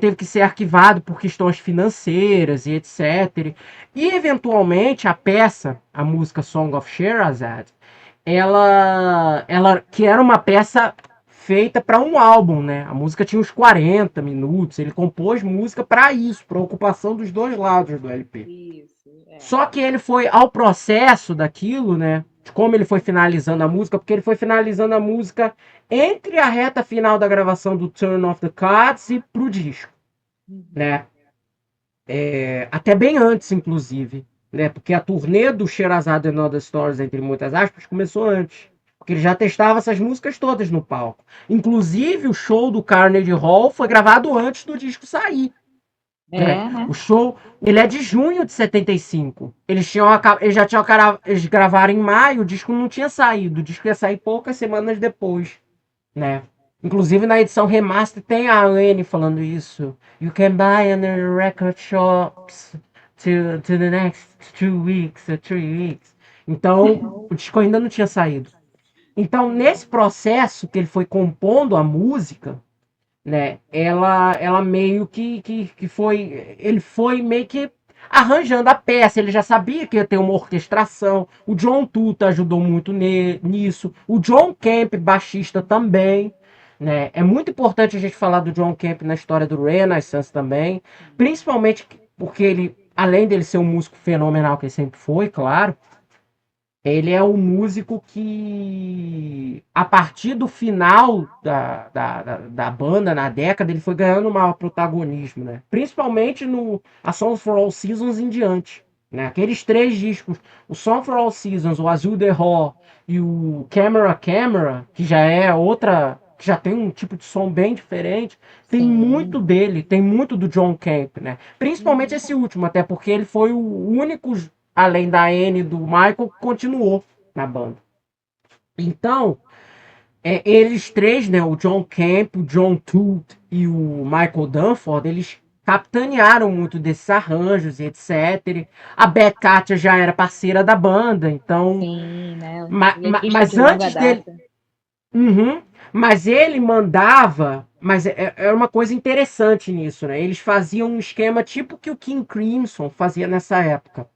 teve que ser arquivado por questões financeiras e etc. E eventualmente a peça, a música Song of Sherazade, ela que era uma peça feita para um álbum, né? A música tinha uns 40 minutos. Ele compôs música para isso, para ocupação dos dois lados do LP. Isso, Só que ele foi ao processo daquilo, né? De como ele foi finalizando a música, porque ele foi finalizando a música entre a reta final da gravação do Turn of the Cards e pro disco, né? Até bem antes, inclusive, né? Porque a turnê do Sherazade and Other Stories, entre muitas aspas, começou antes. Porque ele já testava essas músicas todas no palco. Inclusive, o show do Carnegie Hall foi gravado antes do disco sair. Né? né? O show, ele é de junho de 75. Eles gravaram em maio, o disco não tinha saído. O disco ia sair poucas semanas depois, né? Inclusive na edição remaster tem a Anne falando isso. You can buy in the record shops to the next 2 weeks or 3 weeks. Então, o disco ainda não tinha saído. Então, nesse processo que ele foi compondo a música, né? Ela meio que foi. Ele foi meio que arranjando a peça. Ele já sabia que ia ter uma orquestração. O John Tuta ajudou muito nisso. O John Kemp, baixista, também. Né? É muito importante a gente falar do John Kemp na história do Renaissance também. Principalmente porque ele, além dele ser um músico fenomenal, que ele sempre foi, claro. Ele é um músico que, a partir do final da banda, na década, ele foi ganhando um maior protagonismo, né? Principalmente no A Song for All Seasons em diante. Né? Aqueles 3 discos, o Song for All Seasons, o Azul the Raw e o Camera Camera, que já é outra, que já tem um tipo de som bem diferente, tem muito dele, tem muito do John Kemp, né? Principalmente esse último, até porque ele foi o único, além da Anne e do Michael, continuou na banda. Então, eles três, né, o John Kemp, o John Toot e o Michael Dunford, eles capitanearam muito desses arranjos e etc. A Beth Carter já era parceira da banda, então. Sim, né? Mas Lequista de longa antes dele. data. Uhum. Mas ele mandava. Mas é uma coisa interessante nisso, né? Eles faziam um esquema tipo que o King Crimson fazia nessa época,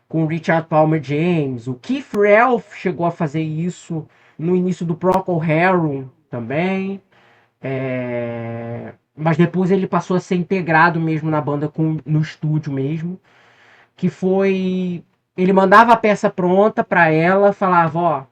com o Richard Palmer James. O Keith Relf chegou a fazer isso no início do Procol Harum também. Mas depois ele passou a ser integrado mesmo na banda no estúdio mesmo. Que foi. Ele mandava a peça pronta para ela, falava, ó,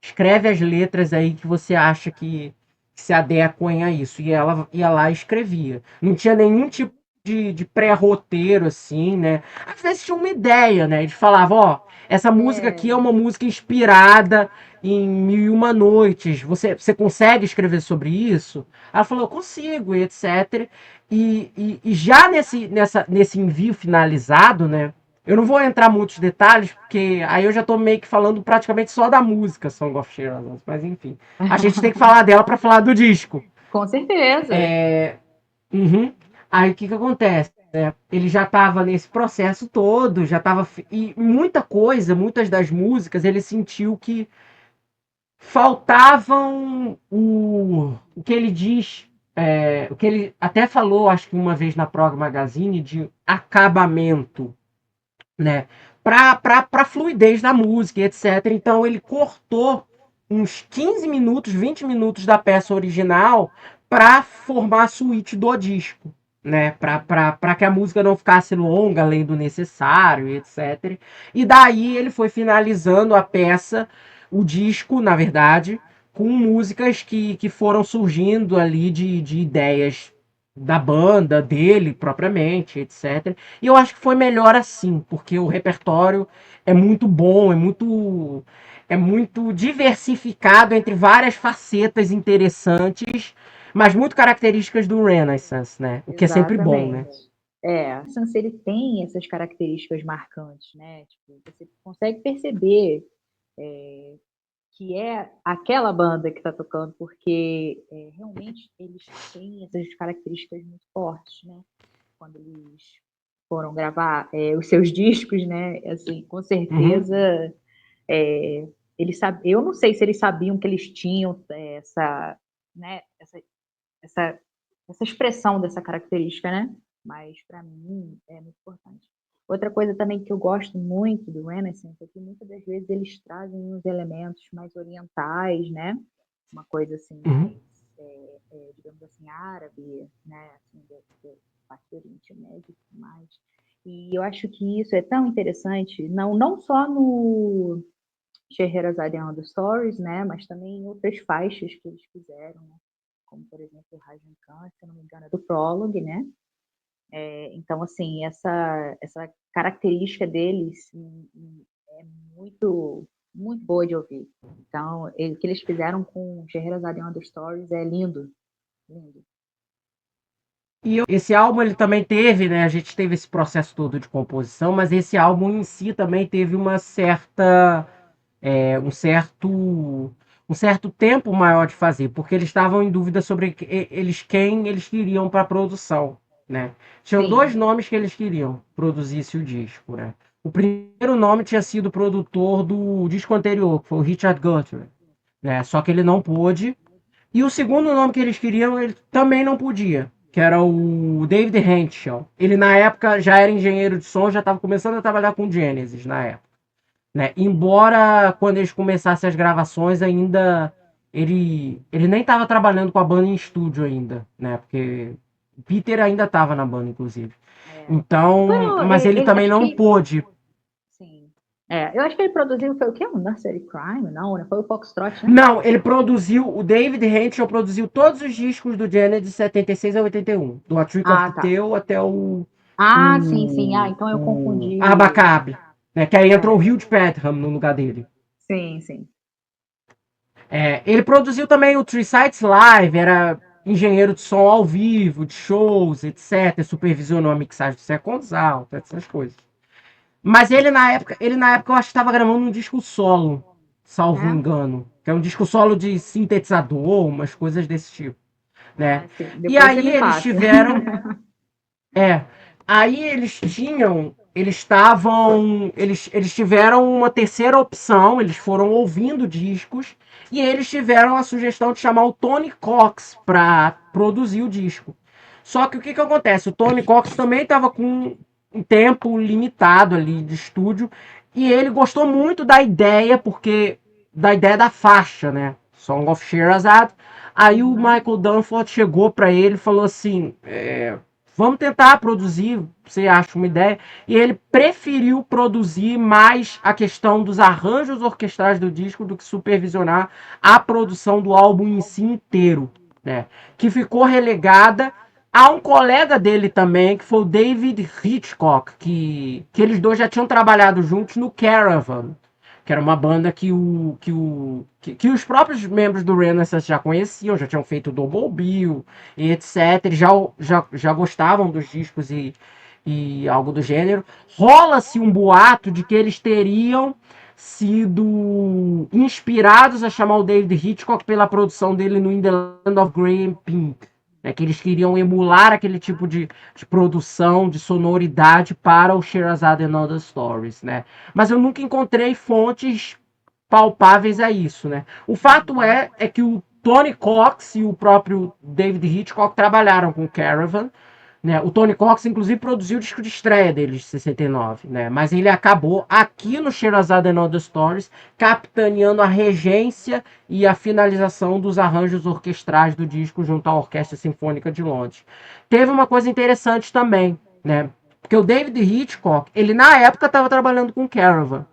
escreve as letras aí que você acha que se adequam a isso. E ela ia lá e escrevia. Não tinha nenhum tipo de pré-roteiro, assim, né? Às vezes tinha uma ideia, né? De falava, ó, essa música aqui é uma música inspirada em Mil e Uma Noites. Você consegue escrever sobre isso? Ela falou, consigo, e etc. E já nesse envio finalizado, né? Eu não vou entrar em muitos detalhes, porque aí eu já tô meio que falando praticamente só da música Song of Sherazade, mas enfim. A gente tem que falar dela para falar do disco. Com certeza. Uhum. Aí o que acontece? Ele já estava nesse processo todo, já estava. E muita coisa, muitas das músicas, ele sentiu que faltavam o que ele diz, o que ele até falou, acho que uma vez na Prog Magazine, de acabamento, né? Para fluidez da música, etc. Então ele cortou uns 15 minutos, 20 minutos da peça original para formar a suíte do disco, né? Para que a música não ficasse longa além do necessário, etc. E daí ele foi finalizando a peça, o disco, na verdade, com músicas que foram surgindo ali de ideias da banda, dele propriamente, etc. E eu acho que foi melhor assim, porque o repertório é muito bom, é muito diversificado entre várias facetas interessantes, mas muito características do Renaissance, né? O que é sempre bom, né? Exatamente. O Sans ele tem essas características marcantes, né? Tipo, você consegue perceber que é aquela banda que está tocando, porque realmente eles têm essas características muito fortes, né? Quando eles foram gravar os seus discos, né? Assim, com Uhum. certeza, eu não sei se eles sabiam que eles tinham essa, né? Essa, essa expressão dessa característica, né? Mas para mim é muito importante. Outra coisa também que eu gosto muito do Renaissance é que muitas das vezes eles trazem uns elementos mais orientais, né? Uma coisa assim Uhum. mais, digamos assim, árabe, né? Assim, do parte do Oriente Médio e tudo mais. E eu acho que isso é tão interessante, não só no Scheherazade and the Stories, né? Mas também em outras faixas que eles fizeram, né? Como, por exemplo, o Rajan Khan, se eu não me engano, é do Prologue, né? Então, assim, essa característica deles é muito, muito boa de ouvir. Então, o que eles fizeram com Scheherazade and the Stories é lindo, lindo. E esse álbum ele também teve, né? A gente teve esse processo todo de composição, mas esse álbum em si também teve uma certa, um certo tempo maior de fazer, porque eles estavam em dúvida sobre quem eles queriam para a produção, né? Tinham dois Sim, nomes que eles queriam produzisse o disco, né? O primeiro nome tinha sido o produtor do disco anterior, que foi o Richard Guthrie, né? Só que ele não pôde. E o segundo nome que eles queriam, ele também não podia, que era o David Hentschel. Ele, na época, já era engenheiro de som, já estava começando a trabalhar com Genesis na época. Né? Embora, quando eles começassem as gravações, ainda ele nem estava trabalhando com a banda em estúdio ainda, né? Porque o Peter ainda estava na banda, inclusive. Então, foram, mas ele também acho não que, pôde. sim. Eu acho que ele produziu, foi o quê? Um Nursery Crime? Não, né? Foi o Foxtrot, né? Não, ele produziu, o David Hentschel produziu todos os discos do Genesis de 76 a 81, do A Trick of Ah, the tá. Tail até Ah, sim, sim. Ah, o, então eu o confundi. Abacab, né? Que aí entrou o É, Hugh Padgham no lugar dele. sim, sim. Ele produziu também o Three Sites Live, era engenheiro de som ao vivo, de shows, etc. Supervisionou a mixagem do Second Alto, essas coisas. Mas ele na época eu acho que estava gravando um disco solo, salvo É? engano. Que é um disco solo de sintetizador, umas coisas desse tipo. Né? Ah, sim. E Depois você aí me eles passa. tiveram. É. Aí eles tiveram uma terceira opção, eles foram ouvindo discos e eles tiveram a sugestão de chamar o Tony Cox para produzir o disco. Só que o que que acontece? O Tony Cox também estava com um tempo limitado ali de estúdio e ele gostou muito da ideia, porque da ideia da faixa, né? Song of Sherazade. Aí o Uhum. Michael Danforth chegou para ele e falou assim: vamos tentar produzir, você acha uma ideia? E ele preferiu produzir mais a questão dos arranjos orquestrais do disco do que supervisionar a produção do álbum em si inteiro, né? Que ficou relegada a um colega dele também, que foi o David Hitchcock, que eles dois já tinham trabalhado juntos no Caravan, que era uma banda que os próprios membros do Renaissance já conheciam, já tinham feito Double Bill e etc. Eles já gostavam dos discos e algo do gênero. Rola-se um boato de que eles teriam sido inspirados a chamar o David Hitchcock pela produção dele no In the Land of Grey and Pink. Né, que eles queriam emular aquele tipo de produção, de sonoridade para o Sherazade and Other Stories, né? Mas eu nunca encontrei fontes palpáveis a isso, né? O fato é que o Tony Cox e o próprio David Hitchcock trabalharam com o Caravan, né? O Tony Cox, inclusive, produziu o disco de estreia deles, de 69, né? Mas ele acabou aqui no Sherazade and Other Stories capitaneando a regência e a finalização dos arranjos orquestrais do disco junto à Orquestra Sinfônica de Londres. Teve uma coisa interessante também, né? Porque o David Hitchcock, ele na época estava trabalhando com o Caravan,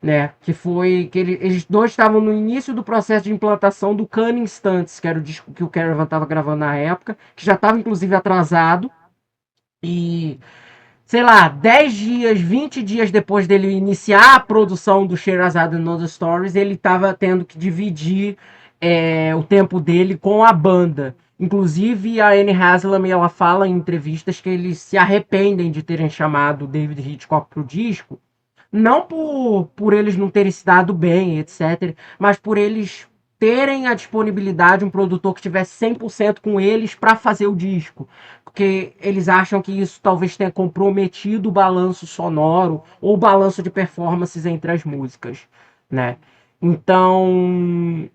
né? Que foi que eles dois estavam no início do processo de implantação do Cunning Stunts, que era o disco que o Caravan estava gravando na época, que já estava inclusive atrasado. E, sei lá, 10 dias, 20 dias depois dele iniciar a produção do Sherazade and Other Stories, ele estava tendo que dividir o tempo dele com a banda. Inclusive, a Anne Haslam ela fala em entrevistas que eles se arrependem de terem chamado David Hitchcock para o disco, não por eles não terem se dado bem, etc., mas por eles terem a disponibilidade, um produtor que tivesse 100% com eles para fazer o disco. Porque eles acham que isso talvez tenha comprometido o balanço sonoro ou o balanço de performances entre as músicas, né? Então,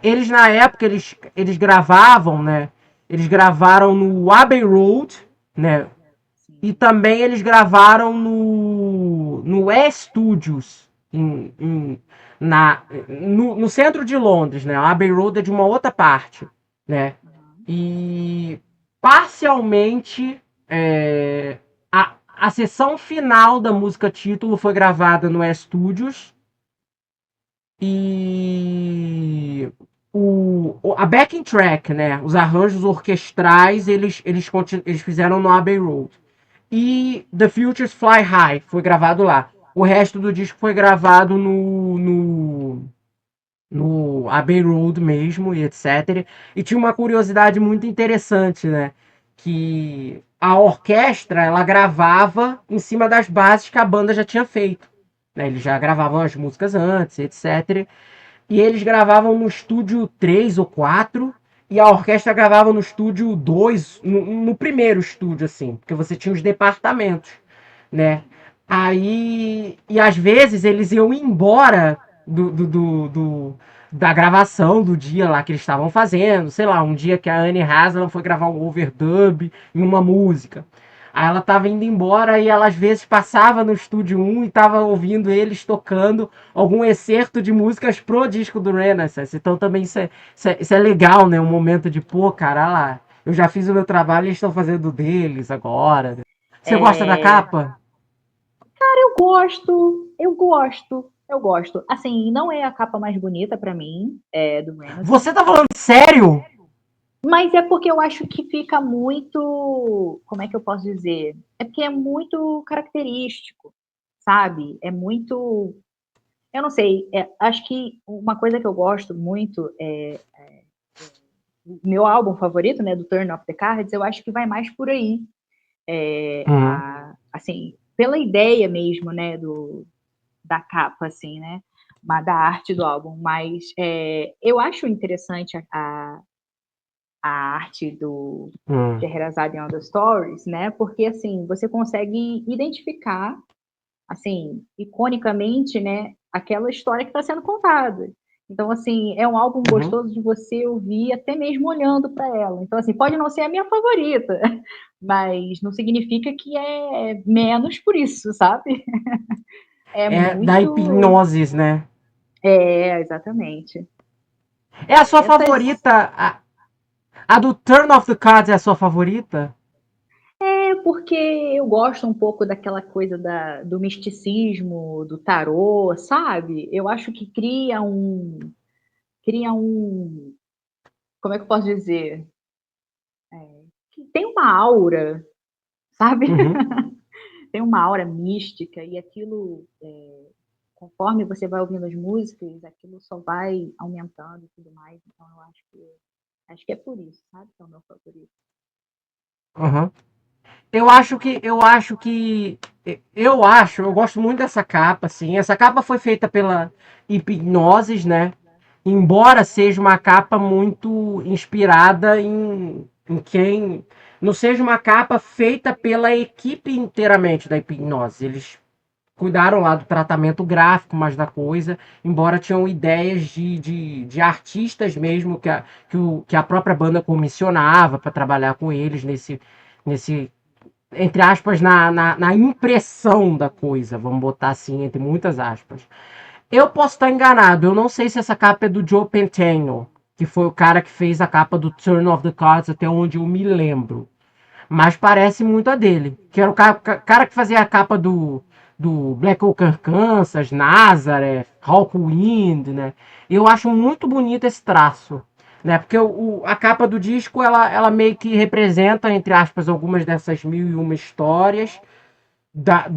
eles na época, eles gravavam, né? Eles gravaram no Abbey Road, né? E Sim. também eles gravaram no E-Studios, no centro de Londres, né? A Abbey Road é de uma outra parte, né? Uhum. E parcialmente a sessão final da música título foi gravada no E-Studios e a backing track, né? Os arranjos orquestrais eles fizeram no Abbey Road. E The Futures Fly High foi gravado lá. O resto do disco foi gravado no Abbey Road mesmo, e etc. E tinha uma curiosidade muito interessante, né? Que a orquestra ela gravava em cima das bases que a banda já tinha feito. Né? Eles já gravavam as músicas antes, etc. E eles gravavam no estúdio 3 ou 4 e a orquestra gravava no estúdio 2 no primeiro estúdio, assim, porque você tinha os departamentos, né? Aí, e às vezes eles iam embora da gravação do dia lá que eles estavam fazendo, sei lá, um dia que a Anne Haslam foi gravar um overdub em uma música. Aí ela tava indo embora e ela às vezes passava no estúdio 1 e tava ouvindo eles tocando algum excerto de músicas pro disco do Renaissance. Então também isso é legal, né? Um momento de, pô, cara, lá, eu já fiz o meu trabalho e eles estão fazendo o deles agora. Você gosta da É, capa? eu gosto, eu gosto, eu gosto. Assim, não é a capa mais bonita pra mim, do Renaissance, Você tá falando sério? mas é porque eu acho que fica muito, como é que eu posso dizer? É porque é muito característico, sabe? É muito, eu não sei, acho que uma coisa que eu gosto muito o meu álbum favorito, né, do Turn of the Cards, eu acho que vai mais por aí. Uhum. Assim, pela ideia mesmo, né, da capa, assim, né, da arte do álbum. Mas eu acho interessante a arte do Hum. Scheherazade and the Stories, né? Porque assim, você consegue identificar, assim, iconicamente, né, aquela história que está sendo contada. Então, assim, é um álbum Uhum. gostoso de você ouvir, até mesmo olhando para ela. Então, assim, pode não ser a minha favorita, mas não significa que é menos por isso, sabe? É É da muito. hipnose, né? É, exatamente. É a sua Essas. favorita? A do Turn of the Cards é a sua favorita? É porque eu gosto um pouco daquela coisa do misticismo, do tarô, sabe? Eu acho que cria um, como é que eu posso dizer? Que tem uma aura, sabe? Uhum. Tem uma aura mística e aquilo, conforme você vai ouvindo as músicas, aquilo só vai aumentando e tudo mais. Então eu acho que é por isso, sabe? Que é o meu favorito. Uhum. Eu gosto muito dessa capa, assim. Essa capa foi feita pela Hipnoses, né? Embora seja uma capa muito inspirada em quem. Não seja uma capa feita pela equipe inteiramente da Hipnose. Eles cuidaram lá do tratamento gráfico mais da coisa, embora tinham ideias de artistas mesmo que a própria banda comissionava para trabalhar com eles nesse entre aspas, na impressão da coisa, vamos botar assim, entre muitas aspas. Eu posso estar enganado, eu não sei se essa capa é do Joe Pantano, que foi o cara que fez a capa do Turn of the Cards, até onde eu me lembro. Mas parece muito a dele, que era o cara que fazia a capa do Black Oak Kansas, Nazareth, Hawkwind, né? Eu acho muito bonito esse traço, né? Porque a capa do disco, ela meio que representa, entre aspas, algumas dessas mil e uma histórias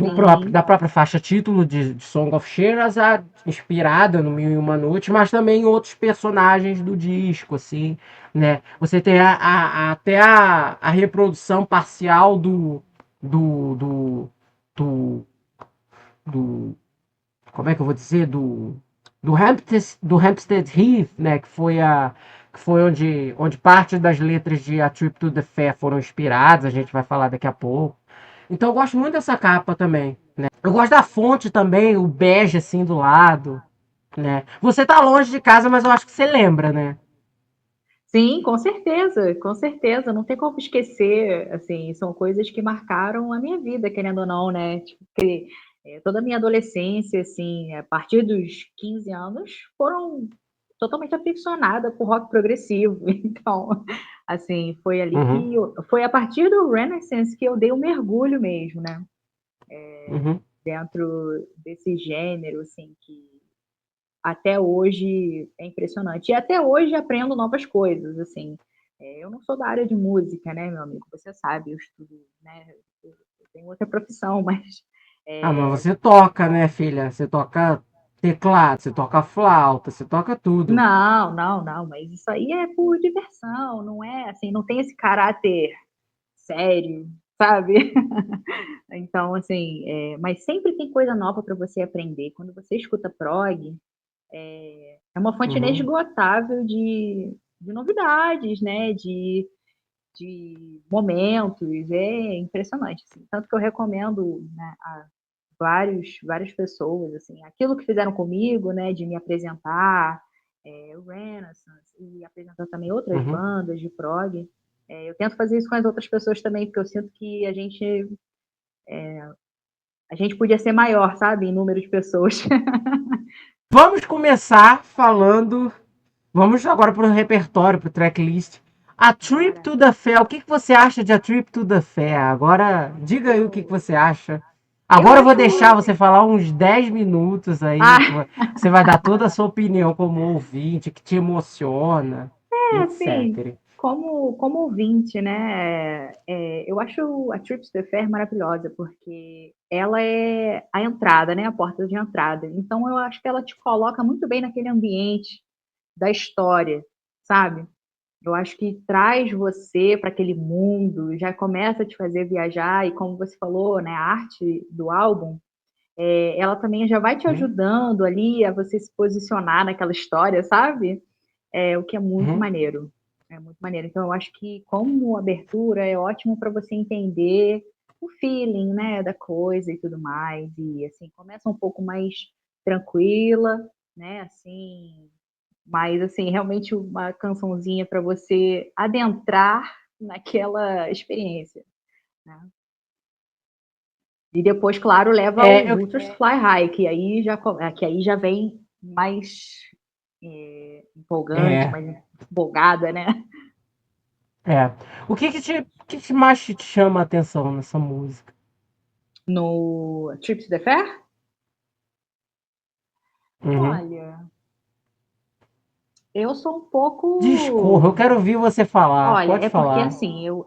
Sim, da própria faixa título de Song of Sherazade, inspirada no Mil e Uma Noites, mas também em outros personagens do disco, assim, né? Você tem até a reprodução parcial do, do, do, do como é que eu vou dizer, do Hampstead Heath, né, que foi onde parte das letras de A Trip to the Fair foram inspiradas, a gente vai falar daqui a pouco. Então eu gosto muito dessa capa também, né? Eu gosto da fonte também, o bege assim do lado, né? Você tá longe de casa, mas eu acho que você lembra, né? sim, com certeza, não tem como esquecer, assim, são coisas que marcaram a minha vida, querendo ou não, né? Tipo, toda a minha adolescência, assim, a partir dos 15 anos, foram totalmente aficionada por rock progressivo. Então, assim, foi ali Uhum, foi a partir do Renaissance que eu dei um mergulho mesmo, né? uhum, Dentro desse gênero, assim, que até hoje é impressionante. E até hoje aprendo novas coisas, assim. Eu não sou da área de música, né, meu amigo? Você sabe, eu estudo, né? Eu tenho outra profissão, mas Ah, mas é, você toca, né, filha? Você toca teclado, você toca flauta, você toca tudo. não, não, não, mas isso aí é por diversão, não é assim, não tem esse caráter sério, sabe? Então, assim, mas sempre tem coisa nova para você aprender. Quando você escuta prog, é uma fonte Uhum. inesgotável de novidades, né? De momentos, é impressionante. Assim. Tanto que eu recomendo, né, a várias pessoas, assim, aquilo que fizeram comigo, né, de me apresentar, o Renaissance, e apresentar também outras Uhum. bandas de prog. Eu tento fazer isso com as outras pessoas também, porque eu sinto que a gente podia ser maior, sabe, em número de pessoas. Vamos começar falando. Vamos agora para o repertório, para o tracklist. A Trip Bora. to the Fair. O que você acha de A Trip to the Fair? Agora, diga aí o que Eu, você acha. eu Agora eu vou deixar acho. você falar uns 10 minutos aí. Ah, Você vai dar toda a sua opinião como ouvinte, que te emociona, assim, etc. como ouvinte, né? Eu acho a Trips de Fer maravilhosa, porque ela é a entrada, né? A porta de entrada. Então, eu acho que ela te coloca muito bem naquele ambiente da história, sabe? Eu acho que traz você para aquele mundo, já começa a te fazer viajar, e como você falou, né? A arte do álbum, ela também já vai te Uhum, ajudando ali a você se posicionar naquela história, sabe? O que é muito uhum. maneiro. É muito maneiro. Então, eu acho que como abertura é ótimo para você entender o feeling, né, da coisa e tudo mais. E assim, começa um pouco mais tranquila, né? Assim, mas assim, realmente uma cançãozinha para você adentrar naquela experiência, né? E depois, claro, leva É, os eu, Ultras Fly High, que aí já vem mais empolgante, é, mais empolgada, né? é. O que que mais te chama a atenção nessa música? No Trip to the Fair? Uhum. Olha, eu sou um Discorra, eu pouco. quero ouvir você falar. Olha, Pode é porque falar. assim, eu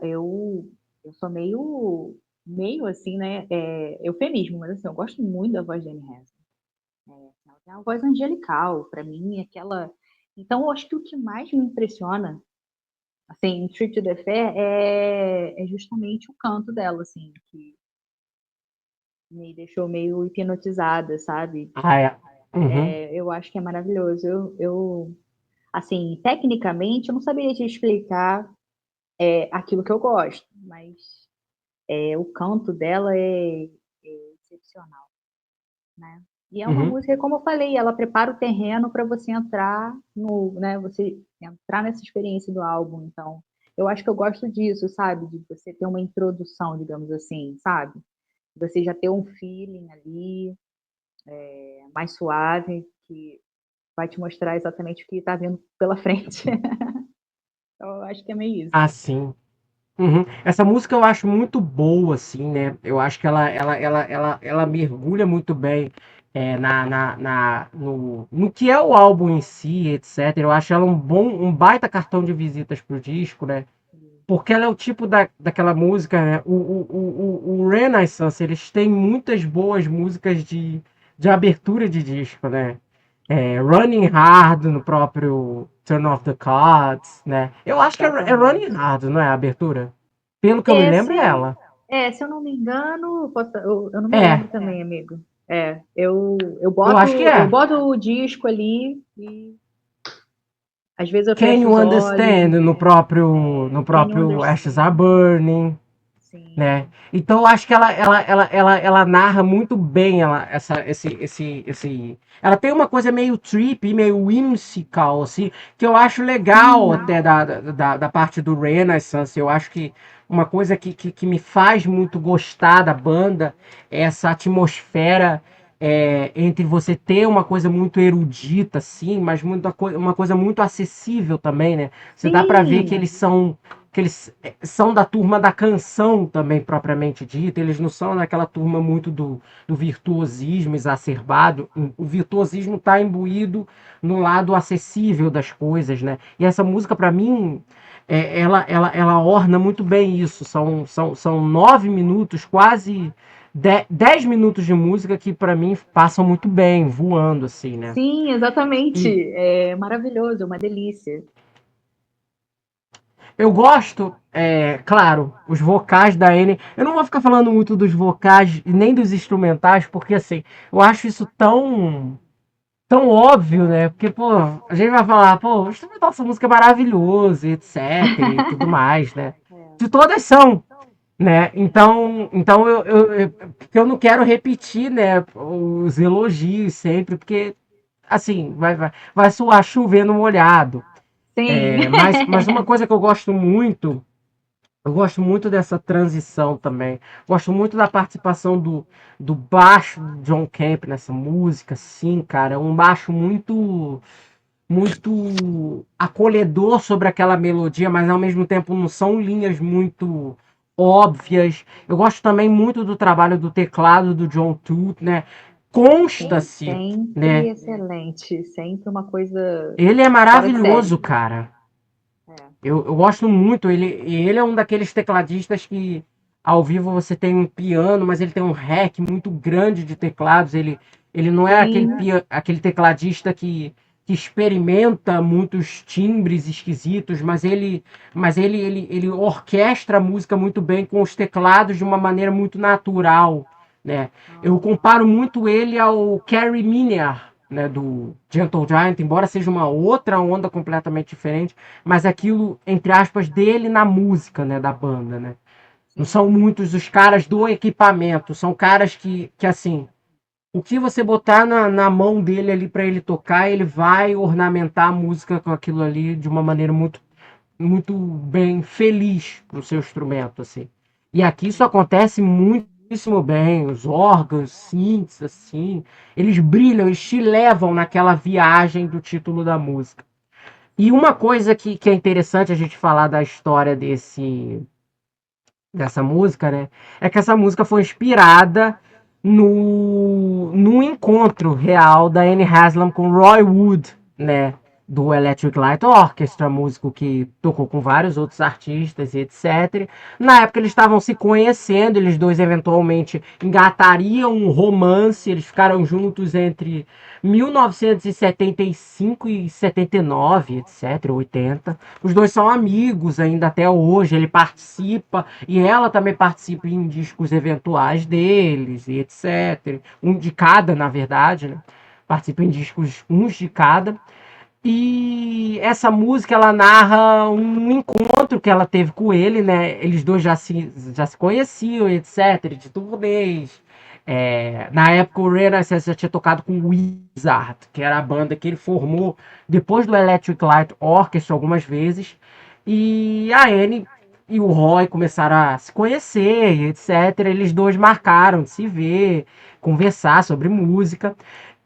sou meio assim, né? Eufemismo, mas assim, eu gosto muito da voz da Anne Hathaway. Ela tem uma voz angelical, para mim, aquela. Então, eu acho que o que mais me impressiona, assim, em Trip to the Fair é justamente o canto dela, assim, que me deixou meio hipnotizada, sabe? Ah, é. Uhum. Eu acho que é maravilhoso. Assim, tecnicamente, eu não saberia te explicar aquilo que eu gosto, mas o canto dela é excepcional, né? E é uma Uhum. música, como eu falei, ela prepara o terreno para você entrar no, né? Você entrar nessa experiência do álbum. Então, eu acho que eu gosto disso, sabe? De você ter uma introdução, digamos assim, sabe? Você já ter um feeling ali mais suave, que vai te mostrar exatamente o que está vindo pela frente. Então, eu acho que é meio isso. Ah, sim. Uhum. Essa música eu acho muito boa, assim, né? Eu acho que ela mergulha muito bem no que é o álbum em si, etc. Eu acho ela um baita cartão de visitas pro disco, né? Porque ela é o tipo daquela música, né? O Renaissance, eles têm muitas boas músicas de abertura de disco, né? Running Hard no próprio Turn Off the Cards, né? Eu acho que é Running Exatamente. Hard, não é a abertura? Pelo que eu me lembro, é Esse, ela. se eu não me engano, eu não me lembro É, também, amigo. Eu eu acho que eu é. boto o disco ali e às vezes eu Can fecho You os olhos Understand e no próprio, no Can You próprio Ashes Are Understand? Burning. Né? Sim, Então eu acho que ela narra muito bem ela tem uma coisa meio trip, meio whimsical, assim, que eu acho legal sim, até da parte do Renaissance. Eu acho que uma coisa que me faz muito gostar da banda é essa atmosfera entre você ter uma coisa muito erudita, assim, mas uma coisa muito acessível também, né? Você dá pra ver sim, que eles são da turma da canção também, propriamente dita. Eles não são naquela turma muito do virtuosismo exacerbado. O virtuosismo está imbuído no lado acessível das coisas, né? E essa música, para mim, ela orna muito bem isso. São 9 minutos, quase 10 minutos de música que, para mim, passam muito bem, voando, assim, né? sim, exatamente. E, É maravilhoso, é uma delícia. eu gosto, claro, os vocais da Anne. Eu não vou ficar falando muito dos vocais e nem dos instrumentais, porque assim, eu acho isso tão óbvio, né? Porque, pô, a gente vai falar, pô, o instrumental dessa música é maravilhoso, etc. e tudo mais, né? De todas são, né? Então porque eu não quero repetir, né, os elogios sempre, porque assim, vai soar chovendo molhado. Sim, Mas uma coisa que eu gosto muito dessa transição também. Gosto muito da participação do baixo do John Camp nessa música, sim, cara. É um baixo muito acolhedor sobre aquela melodia, mas ao mesmo tempo não são linhas muito óbvias. Eu gosto também muito do trabalho do teclado do John Tooth, né? Consta-se, sempre né? excelente, sempre uma coisa Ele é fora de série. maravilhoso, cara. É. Eu gosto muito. Ele é um daqueles tecladistas que ao vivo você tem um piano, mas ele tem um rack muito grande de teclados. Ele não é Sim, aquele tecladista que experimenta muitos timbres esquisitos, mas ele orquestra a música muito bem com os teclados de uma maneira muito natural, né? Eu comparo muito ele ao Kerry Miniar, né, do Gentle Giant, embora seja uma outra onda completamente diferente, mas aquilo, entre aspas, dele na música, né, da banda, né? Não Sim. são muitos os caras do equipamento, são caras que assim, o que você botar na mão dele ali para ele tocar, ele vai ornamentar a música com aquilo ali de uma maneira muito bem feliz pro seu instrumento, assim. E aqui isso acontece muitíssimo bem, os órgãos, synths, assim, eles brilham, eles te levam naquela viagem do título da música. E uma coisa que é interessante a gente falar da história dessa música, né? É que essa música foi inspirada no encontro real da Anne Haslam com Roy Wood, né? Do Electric Light Orchestra, músico que tocou com vários outros artistas e etc. Na época eles estavam se conhecendo, eles dois eventualmente engatariam um romance, eles ficaram juntos entre 1975 e 79, etc, 80. Os dois são amigos ainda até hoje, ele participa e ela também participa em discos eventuais deles e etc. Um de cada, na verdade, né? Participa em discos uns de cada. E essa música ela narra um encontro que ela teve com ele, né? Eles dois já se conheciam, etc. De turnês. Na época o Renaissance já tinha tocado com Wizard, que era a banda que ele formou depois do Electric Light Orchestra algumas vezes. E a Anne e o Roy começaram a se conhecer, e etc. Eles dois marcaram de se ver, conversar sobre música.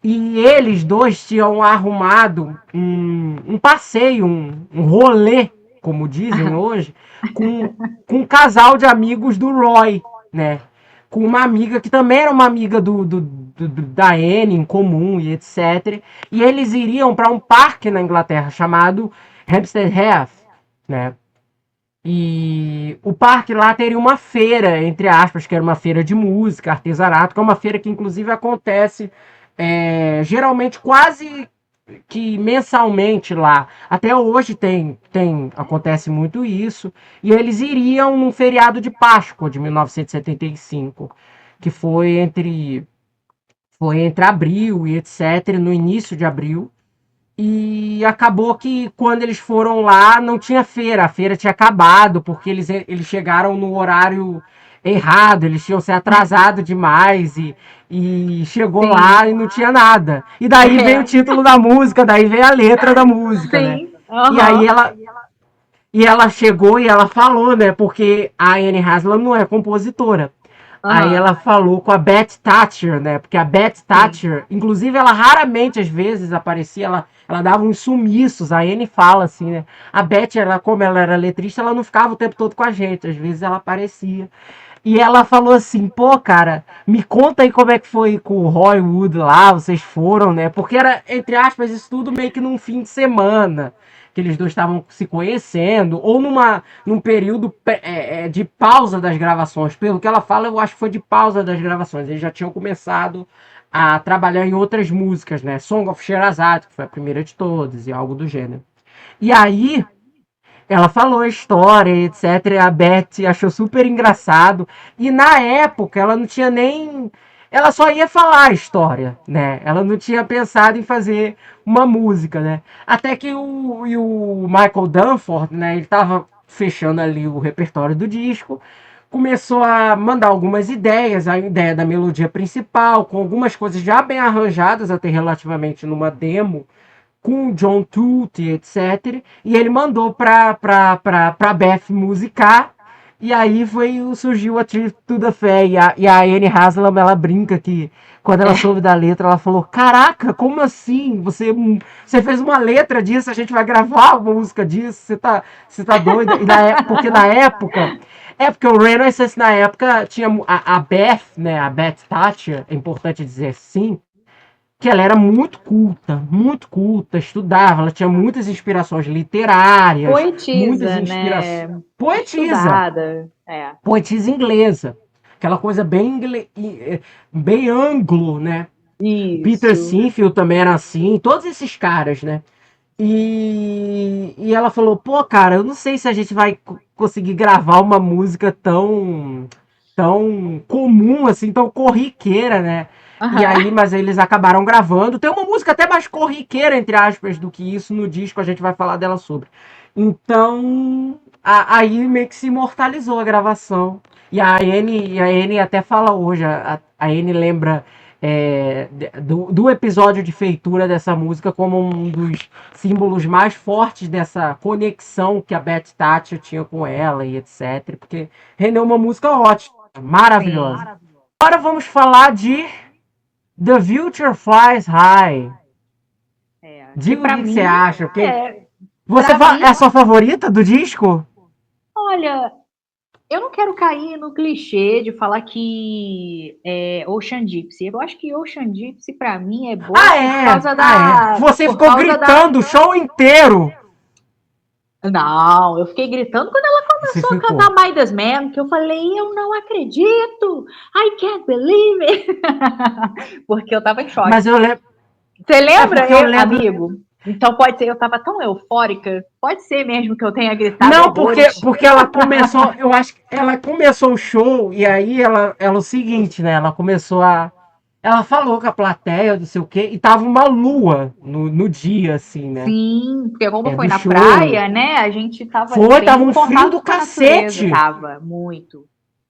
E eles dois tinham arrumado um passeio, um rolê, como dizem hoje, com um casal de amigos do Roy, né? Com uma amiga que também era uma amiga da Anne em comum e etc. E eles iriam para um parque na Inglaterra chamado Hampstead Heath, né? E o parque lá teria uma feira, entre aspas, que era uma feira de música, artesanato, que é uma feira que inclusive acontece geralmente quase que mensalmente lá. Até hoje acontece muito isso. E eles iriam num feriado de Páscoa de 1975, que foi entre abril e etc., no início de abril. E acabou que quando eles foram lá não tinha feira, a feira tinha acabado, porque eles chegaram no horário errado, eles tinham se atrasado demais e chegou Sim. lá e não tinha nada. E daí veio o É. título da música, daí veio a letra da música, né? Sim. E aí Aham. ela chegou e ela falou, né? Porque a Anne Haslam não é compositora. Aí Aham. ela falou com a Beth Thatcher, né? Porque a Beth Sim. Thatcher, inclusive, ela raramente, às vezes, aparecia, ela dava uns sumiços. A Anne fala assim, né? A Beth, como ela era letrista, ela não ficava o tempo todo com a gente. Às vezes ela aparecia. E ela falou assim, pô, cara, me conta aí como é que foi com o Roy Wood lá, vocês foram, né? Porque era, entre aspas, isso tudo meio que num fim de semana, que eles dois estavam se conhecendo, ou num período de pausa das gravações. Pelo que ela fala, eu acho que foi de pausa das gravações. Eles já tinham começado a trabalhar em outras músicas, né? Song of Sherazade, que foi a primeira de todas, e algo do gênero. E aí, ela falou a história, etc. E a Beth achou super engraçado. E na época ela não tinha nem. Ela só ia falar a história, né? Ela não tinha pensado em fazer uma música, né? Até que o Michael Dunford, né? Ele tava fechando ali o repertório do disco. Começou a mandar algumas ideias, a ideia da melodia principal, com algumas coisas já bem arranjadas, até relativamente numa demo, com o John Tutte, etc. E ele mandou pra Beth musicar. E aí surgiu a Trip to the Fair. E a Anne Haslam, ela brinca que quando ela soube da letra, ela falou: Caraca, como assim? Você fez uma letra disso, a gente vai gravar uma música disso? Você tá doida? Porque na época. É porque o Renaissance na época tinha a Beth, né? A Beth Thatcher, é importante dizer sim, que ela era muito culta, estudava, ela tinha muitas inspirações literárias, muitas Poetisa, inspirações. né? Poetisa, Estudada. É. poetisa inglesa. Aquela coisa bem anglo, né? Peter Isso. Sinfield também era assim, todos esses caras, né? E ela falou, pô, cara, eu não sei se a gente vai conseguir gravar uma música tão comum, assim, tão corriqueira, né? E Aham. aí, mas eles acabaram gravando. Tem uma música até mais corriqueira, entre aspas, do que isso no disco, a gente vai falar dela sobre. Então, aí meio que se imortalizou a gravação. E a Anne até fala hoje, a Anne lembra do episódio de feitura dessa música como um dos símbolos mais fortes dessa conexão que a Beth Thatcher tinha com ela e etc. Porque rendeu uma música ótima, Sim. maravilhosa. Agora vamos falar de The Future Flies High. Que Diga o pra que você mim acha, porque é, você para mim, é a sua favorita do disco? olha, eu não quero cair no clichê de falar que é Ocean Gypsy. Eu acho que Ocean Gypsy pra mim é boa Ah, é! Ah, é! Você por ficou causa da. gritando o show inteiro! Não, eu fiquei gritando quando ela Você começou a ficou. cantar Midas Man, que eu falei, eu não acredito, I can't believe it, porque eu tava em choque. Mas eu lembro. Você É lembra, porque eu lembro. amigo? Então pode ser, eu tava tão eufórica, pode ser mesmo que eu tenha gritado Não, porque, horrores. porque ela começou. Eu acho que ela começou o show e aí ela o seguinte, né? Ela começou a. Ela falou com a plateia, não sei o quê, e tava uma lua no dia, assim, né? Sim, porque como foi Do na show. praia, né? A gente tava ali Foi, bem tava em um frio contato do com a natureza. cacete. Tava muito,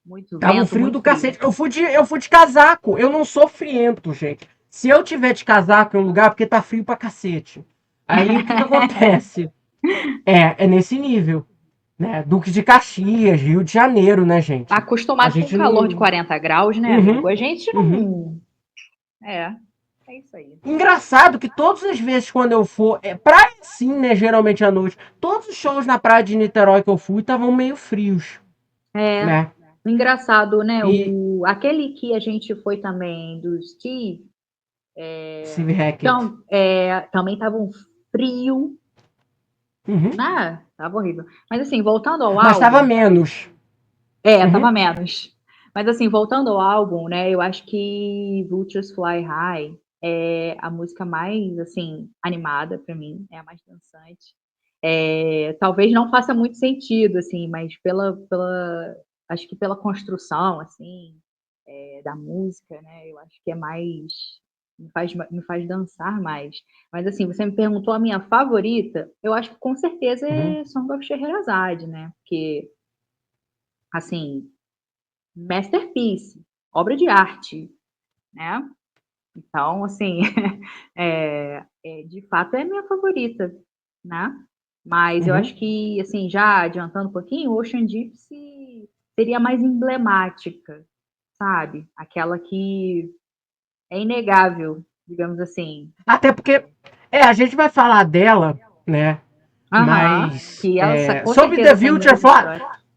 muito Tava um vento, frio do muito frio. cacete. Eu fui de casaco. Eu não sou friento, gente. Se eu tiver de casaco em um lugar, é porque tá frio pra cacete. Aí o que que acontece? É nesse nível, né? Duque de Caxias, Rio de Janeiro, né, gente? A Acostumado com gente calor de não. 40 graus, né, amigo? Uhum, A gente uhum. não. É, é isso aí. Engraçado que todas as vezes quando eu for. Praia sim, né? Geralmente à noite. Todos os shows na praia de Niterói que eu fui estavam meio frios, É, né? engraçado, né? E. Aquele que a gente foi também do Steve, Steve Hackett. então, também tava um frio, Uhum. né? Tava horrível. Mas assim, voltando ao Mas tava álbum, menos. tava Uhum. menos. Mas assim, voltando ao álbum, né? Eu acho que Vultures Fly High é a música mais, assim, animada pra mim, é a mais dançante. Talvez não faça muito sentido, assim, mas acho que pela construção, assim, da música, né? Eu acho que é mais me faz dançar mais. Mas assim, você me perguntou a minha favorita, eu acho que com certeza Uhum. é Song of Scheherazade, né? Porque assim, masterpiece, obra de arte, né? Então, assim, de fato é a minha favorita, né? Mas eu Uhum. acho que, assim, já adiantando um pouquinho, Ocean Gypsy seria mais emblemática, sabe? Aquela que é inegável, digamos assim. Até porque, a gente vai falar dela, né? Aham, Mas que essa com sobre The certeza tem Future muitas Fly, histórias.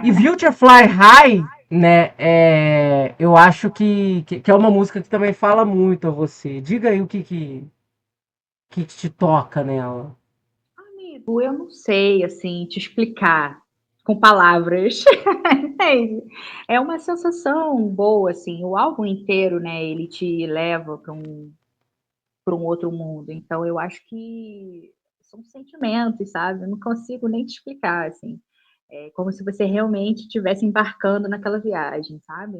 e Future Fly High, né? Eu acho que é uma música que também fala muito a você. Diga aí o que te toca nela. Amigo, eu não sei, assim, te explicar com palavras, entende? É uma sensação boa, assim, o álbum inteiro, né, ele te leva para um outro mundo, então eu acho que são sentimentos, sabe? Eu não consigo nem te explicar, assim, é como se você realmente estivesse embarcando naquela viagem, sabe?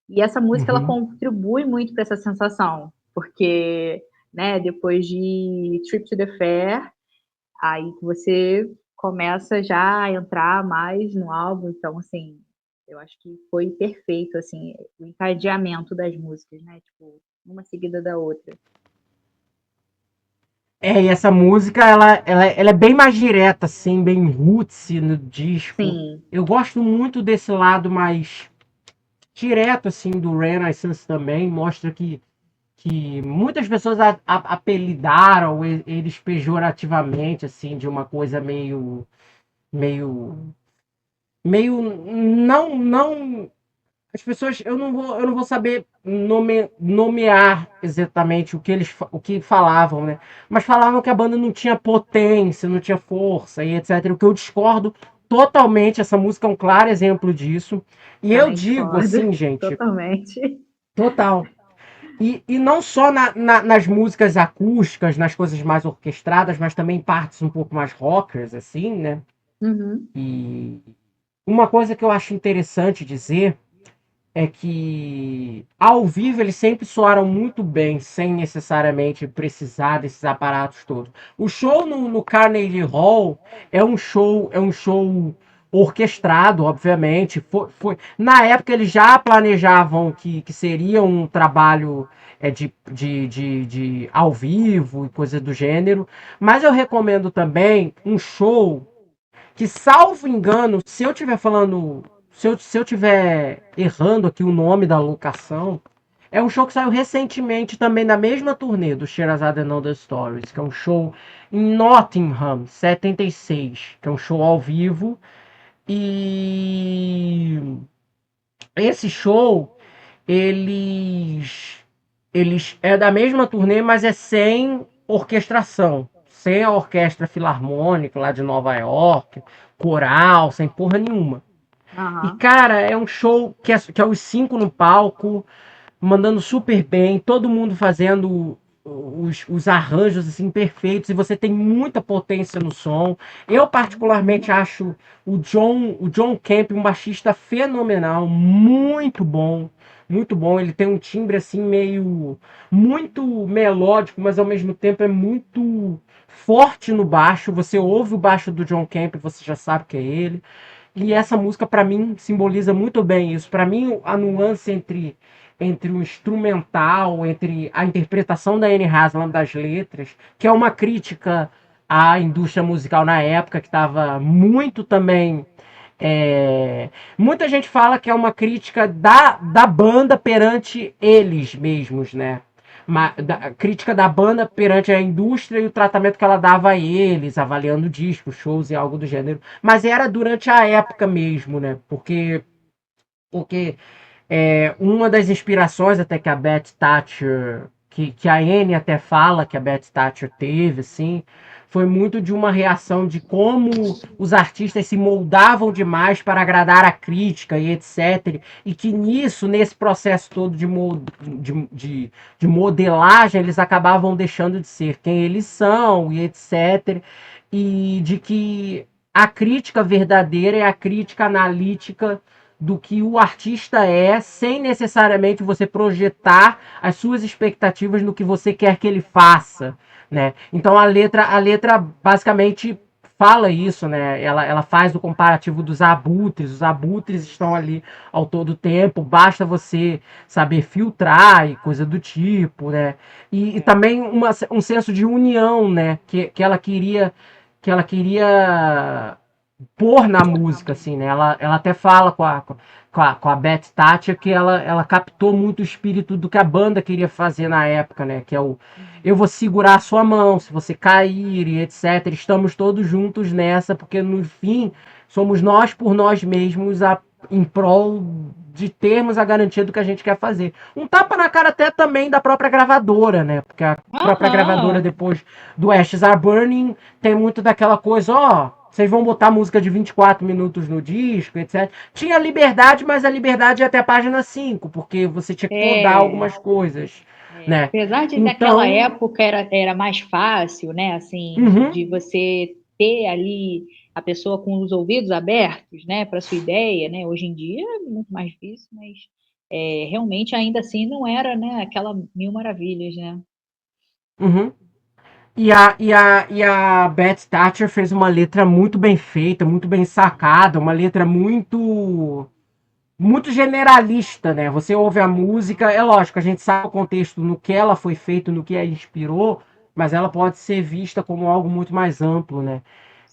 E essa música ela Uhum. contribui muito para essa sensação, porque, né, depois de Trip to the Fair, aí você começa já a entrar mais no álbum, então, assim, eu acho que foi perfeito, assim, o encadeamento das músicas, né, tipo, uma seguida da outra. E essa música, ela é bem mais direta, assim, bem roots no disco. Sim, Eu gosto muito desse lado mais direto, assim, do Renaissance também. Mostra que muitas pessoas apelidaram eles pejorativamente, assim, de uma coisa meio, não. As pessoas, eu não vou saber nomear exatamente o que falavam, né? Mas falavam que a banda não tinha potência, não tinha força e etc. O que eu discordo totalmente. Essa música é um claro exemplo disso. E eu também digo discordo, assim, gente, totalmente. total. E não só nas músicas acústicas, nas coisas mais orquestradas, mas também partes um pouco mais rockers, assim, né? Uhum. E uma coisa que eu acho interessante dizer é que ao vivo eles sempre soaram muito bem, sem necessariamente precisar desses aparatos todos. O show no Carnegie Hall é um show orquestrado, obviamente. Na época eles já planejavam que seria um trabalho de ao vivo e coisa do gênero, mas eu recomendo também um show que, salvo engano, se eu estiver falando, se eu tiver errando aqui o nome da locação, é um show que saiu recentemente também na mesma turnê do Sherazade and Other Stories, que é um show em Nottingham, 76, que é um show ao vivo. E esse show, eles é da mesma turnê, mas é sem orquestração, sem a orquestra filarmônica lá de Nova York, coral, sem porra nenhuma. E Aham. cara, é um show que é os cinco no palco, mandando super bem, todo mundo fazendo os arranjos assim perfeitos, e você tem muita potência no som. Eu particularmente acho o John Camp um baixista fenomenal, muito bom, muito bom. Ele tem um timbre assim meio muito melódico, mas ao mesmo tempo é muito forte no baixo. Você ouve o baixo do John Camp, você já sabe que é ele. E essa música, para mim, simboliza muito bem isso. Para mim, a nuance entre o instrumental, entre a interpretação da Anne Haslam das letras, que é uma crítica à indústria musical na época, que estava muito também. Muita gente fala que é uma crítica da banda perante eles mesmos, né? Crítica da banda perante a indústria e o tratamento que ela dava a eles, avaliando discos, shows e algo do gênero. Mas era durante a época mesmo, né? Porque uma das inspirações até que a Beth Thatcher, que a Anne até fala que a Beth Thatcher teve, assim, foi muito de uma reação de como os artistas se moldavam demais para agradar a crítica e etc. E que nisso, nesse processo todo de modelagem, eles acabavam deixando de ser quem eles são e etc. E de que a crítica verdadeira é a crítica analítica do que o artista é, sem necessariamente você projetar as suas expectativas no que você quer que ele faça, né? Então a letra basicamente fala isso, né? Ela faz o comparativo dos abutres. Os abutres estão ali ao todo tempo, basta você saber filtrar e coisa do tipo, né? E também um senso de união, né? Que ela queria pôr na música, assim, né? Ela até fala com a Beth Thatcher que ela captou muito o espírito do que a banda queria fazer na época, né? Que é o eu vou segurar a sua mão se você cair e etc. Estamos todos juntos nessa, porque no fim somos nós por nós mesmos em prol de termos a garantia do que a gente quer fazer. Um tapa na cara até também da própria gravadora, né? Porque a própria gravadora, Aham. depois do Ashes Are Burning, tem muito daquela coisa, ó, vocês vão botar música de 24 minutos no disco, etc. Tinha liberdade, mas a liberdade é até a página 5, porque você tinha que podar É. algumas coisas, né? Apesar de naquela Então, época era mais fácil, né? Assim, uhum, de você ter ali a pessoa com os ouvidos abertos, né, para sua ideia, né? Hoje em dia é muito mais difícil, mas realmente ainda assim não era, né, aquela mil maravilhas, né? uhum. E a Beth Thatcher fez uma letra muito bem feita, muito bem sacada, uma letra muito generalista, né? Você ouve a música, é lógico, a gente sabe o contexto no que ela foi feita, no que a inspirou, mas ela pode ser vista como algo muito mais amplo, né?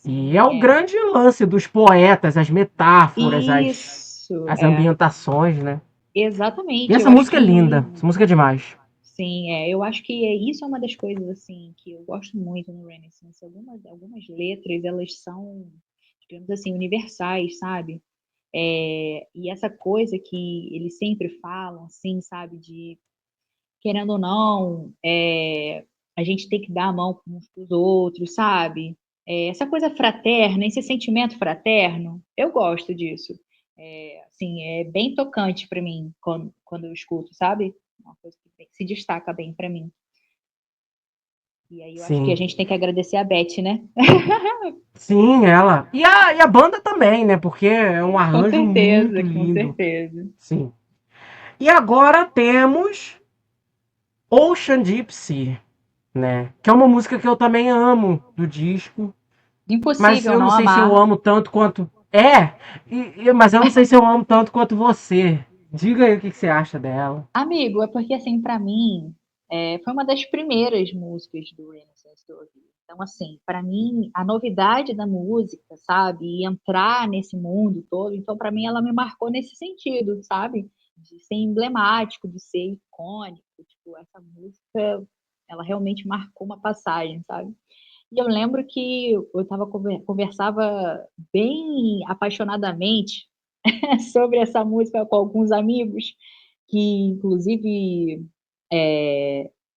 E é Sim, o grande lance dos poetas, as metáforas, isso, as ambientações, né? E exatamente. Eu essa acho música é linda, que essa música é demais. sim, eu acho que isso é uma das coisas assim que eu gosto muito no Renaissance. Algumas letras, elas são, digamos assim, universais, sabe? E essa coisa que eles sempre falam, assim, sabe, de querendo ou não, a gente tem que dar a mão uns para os outros, sabe? Essa coisa fraterna, esse sentimento fraterno, eu gosto disso. Assim, é bem tocante para mim quando eu escuto, sabe? Uma coisa que se destaca bem para mim. E aí eu acho que a Sim. gente tem que agradecer a Beth, né? Sim, ela. E a banda também, né? Porque é um Com arranjo muito certeza, com lindo. certeza. Sim. E agora temos Ocean Deep Sea, né? Que é uma música que eu também amo do disco, mas Impossível eu não não sei se eu amar. amo tanto quanto. Mas eu não sei se eu amo tanto quanto você. Diga aí o que você acha dela. Amigo, é porque, assim, pra mim, foi uma das primeiras músicas do Renaissance que eu ouvi. Então, assim, pra mim, a novidade da música, sabe? E entrar nesse mundo todo, então, pra mim, ela me marcou nesse sentido, sabe? De ser emblemático, de ser icônico. Tipo, essa música, ela realmente marcou uma passagem, sabe? E eu lembro que eu conversava bem apaixonadamente sobre essa música com alguns amigos que inclusive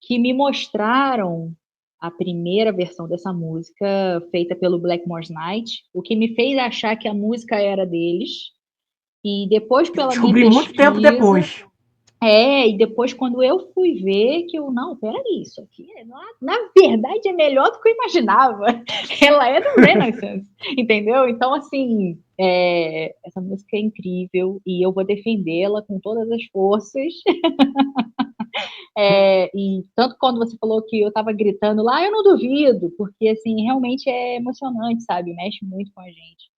que me mostraram a primeira versão dessa música feita pelo Blackmore's Night, o que me fez achar que a música era deles. E depois, Eu pela minha descobri muito tempo pesquisa, depois. e depois quando eu fui ver que eu, não, peraí, isso aqui, na verdade, é melhor do que eu imaginava. Ela é do Renaissance, entendeu? Então, assim, essa música é incrível e eu vou defendê-la com todas as forças. E tanto quando você falou que eu tava gritando lá, eu não duvido, porque assim, realmente é emocionante, sabe? Mexe muito com a gente.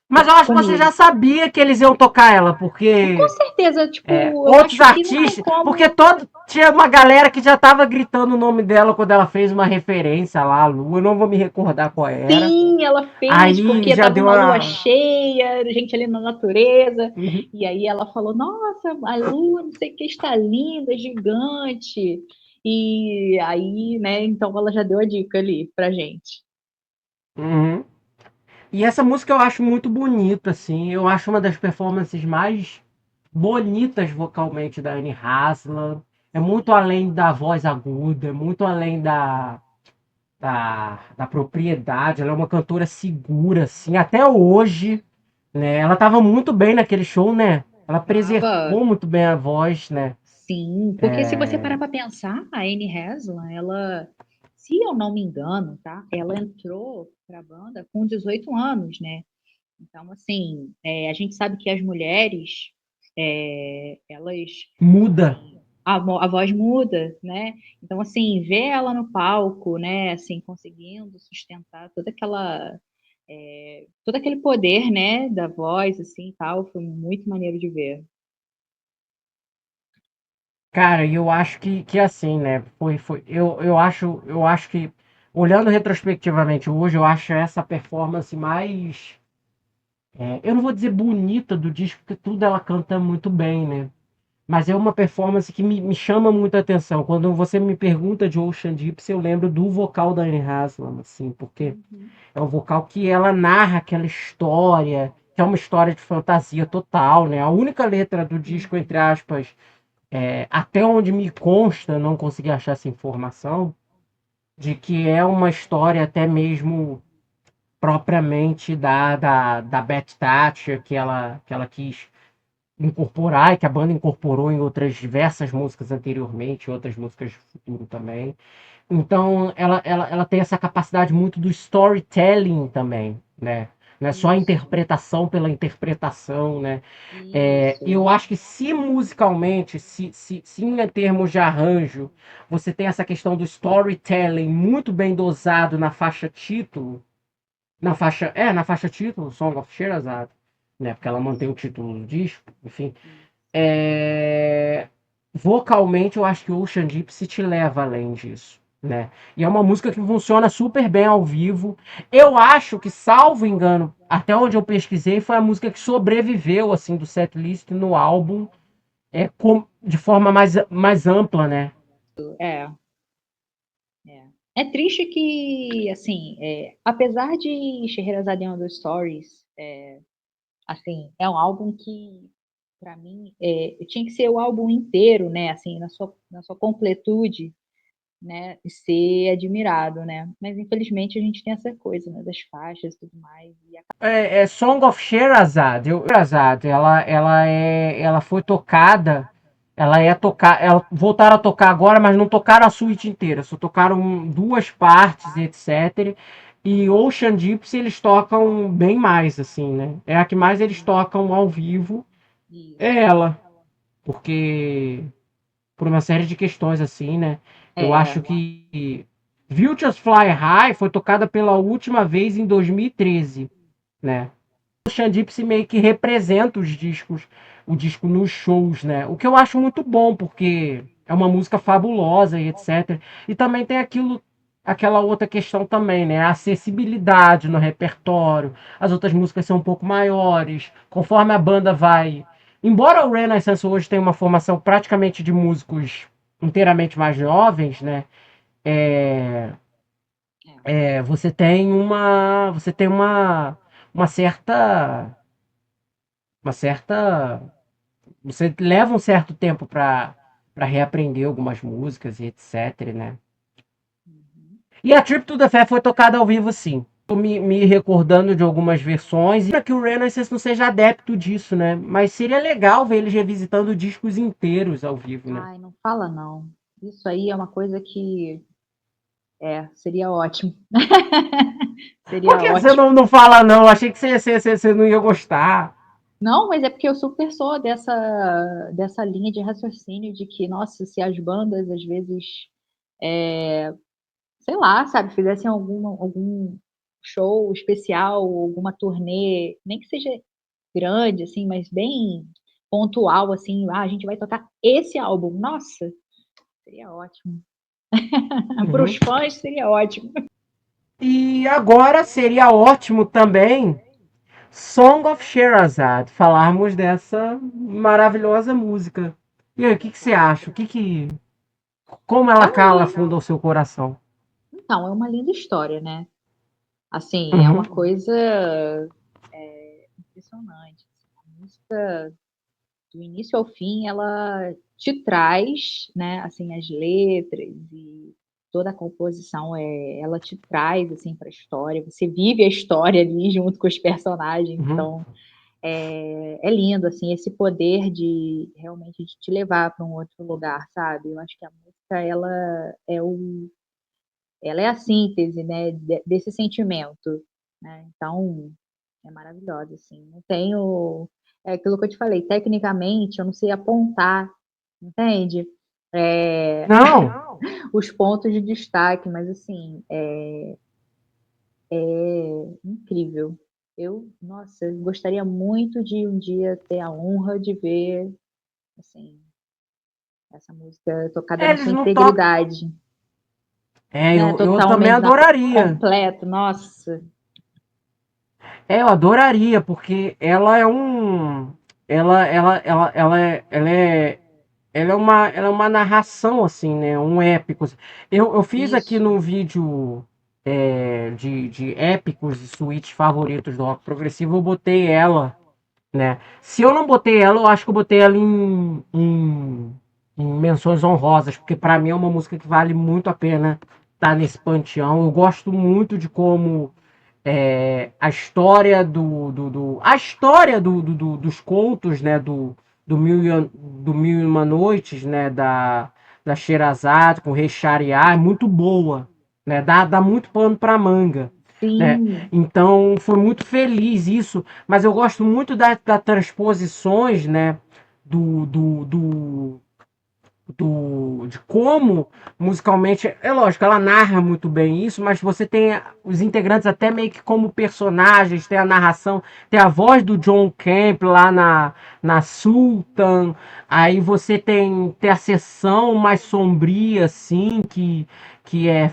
Mas eu acho que você já Comigo. sabia que eles iam tocar ela, Com porque certeza, tipo, eu outros acho que não tem artistas. Porque como. tinha uma galera que já tava gritando o nome dela quando ela fez uma referência lá, a Lu. Eu não vou me recordar qual era. Sim, ela fez Aí porque já tava deu uma lua a. cheia, gente ali na natureza, Uhum. e aí ela falou: Nossa, a lua, não sei o que, está linda, gigante. E aí, né, então ela já deu a dica ali pra gente. Uhum. E essa música eu acho muito bonita, assim. Eu acho uma das performances mais bonitas vocalmente da Anne Haslam. É muito além da voz aguda, é muito além da propriedade. Ela é uma cantora segura, assim, até hoje, né? Ela estava muito bem naquele show, né? Ela Tava. preservou muito bem a voz, né? Sim, porque se você parar para pensar, a Anne Haslam, ela, se eu não me engano, tá? Ela entrou para a banda com 18 anos, né? Então, assim, a gente sabe que as mulheres, elas, Muda. assim, a voz muda, né? Então, assim, ver ela no palco, né? Assim, conseguindo sustentar todo aquele poder, né? Da voz, assim, e tal, foi muito maneiro de ver. Cara, e eu acho que assim, né? Eu acho que, olhando retrospectivamente hoje, eu acho essa performance mais. Eu não vou dizer bonita do disco, porque tudo ela canta muito bem, né? Mas é uma performance que me chama muita atenção. Quando você me pergunta de Ocean Deep, eu lembro do vocal da Anne Haslam, assim, porque Uhum. é um vocal que ela narra aquela história, que é uma história de fantasia total, né? A única letra do disco, Sim. entre aspas, até onde me consta, não consegui achar essa informação, de que é uma história até mesmo propriamente da Beth Thatcher, que ela quis incorporar e que a banda incorporou em outras diversas músicas anteriormente, outras músicas do futuro também. Então, ela tem essa capacidade muito do storytelling também, né? Não é só a Isso, interpretação pela interpretação, né? isso. Eu acho que se musicalmente, se em termos de arranjo, você tem essa questão do storytelling muito bem dosado na faixa título, na faixa título, Song of Sherazade, né? Porque ela mantém o título do disco, enfim. É, Vocalmente, eu acho que Ocean Deep se te leva além disso, né? E é uma música que funciona super bem ao vivo. Eu acho que, salvo engano, até onde eu pesquisei, foi a música que sobreviveu, assim, do setlist no álbum, de forma mais ampla, né? É, é. É triste que, assim, apesar de Scheherazade and the Stories, assim, é um álbum que, para mim, tinha que ser o álbum inteiro, né, assim, na sua completude, né, e ser admirado, né? Mas, infelizmente, a gente tem essa coisa, né, das faixas e tudo mais, e Song of Sherazade. Sherazade, ela foi tocada. Ela voltaram a tocar agora, mas não tocaram a suíte inteira. Só tocaram duas partes, etc. E Ocean Deep eles tocam bem mais, assim, né? É a que mais eles tocam ao vivo. É isso. ela. porque por uma série de questões assim, né? Eu É, acho que Vultures Fly High foi tocada pela última vez em 2013, né? O Xandipsy meio que representa o disco nos shows, né? O que eu acho muito bom, porque é uma música fabulosa e etc. E também tem aquela outra questão também, né? A acessibilidade no repertório. As outras músicas são um pouco maiores, conforme a banda vai. Embora o Renaissance hoje tenha uma formação praticamente de músicos inteiramente mais jovens, né? É, você tem uma certa uma certa. Você leva um certo tempo para reaprender algumas músicas e etc, né? uhum. E a Trip to the Fair foi tocada ao vivo, sim. Tô me recordando de algumas versões. E que o Renaissance não seja adepto disso, né? Mas seria legal ver eles revisitando discos inteiros ao vivo, né? Ai, não fala não. Isso aí é uma coisa que seria ótimo. Por Seria que você ótimo. não fala não? Eu achei que você não ia gostar. Não, mas é porque eu super sou dessa linha de raciocínio de que, nossa, se as bandas às vezes, sei lá, sabe, fizessem algum show especial, alguma turnê, nem que seja grande, assim, mas bem pontual, assim, a gente vai tocar esse álbum. Nossa, seria ótimo. Para os Uhum. fãs seria ótimo. E agora seria ótimo também Song of Sherazade, falarmos dessa maravilhosa música. E aí, o que você acha? Como É ela uma cala linda, fundo ao seu coração? então, é uma linda história, né? Assim, é uma Uhum, coisa impressionante. A música, do início ao fim, ela te traz, né, assim, as letras e toda a composição ela te traz assim para a história. Você vive a história ali junto com os personagens, uhum, então é lindo assim esse poder de realmente de te levar para um outro lugar, sabe? Eu acho que a música ela é a síntese, né, desse sentimento, né? Então é maravilhosa, assim. Não tenho. É aquilo que eu te falei, tecnicamente eu não sei apontar, entende? É, não, os pontos de destaque, mas assim, é incrível. Nossa, gostaria muito de um dia ter a honra de ver, assim, essa música tocada na eles sua não tocam. integridade, né? Eu também Totalmente, adoraria. completo. Nossa, Eu adoraria, porque ela é um. Ela é uma narração, assim, né? Um épico. Eu fiz aqui isso. no vídeo de épicos e suítes favoritos do rock progressivo, eu botei ela, né? Se eu não botei ela, eu acho que eu botei ela em menções honrosas, porque para mim é uma música que vale muito a pena estar nesse panteão. Eu gosto muito de como a história a história dos contos, né, do Mil e Uma Noites, né, da Sherazade com o Rei Shariar é muito boa, né, dá muito pano para manga, né? Sim, Então foi muito feliz isso, mas eu gosto muito das transposições, né, do de como musicalmente, é lógico, ela narra muito bem isso, mas você tem os integrantes até meio que como personagens, tem a narração, tem a voz do John Camp lá na Sultan, aí você tem a sessão mais sombria, assim, que é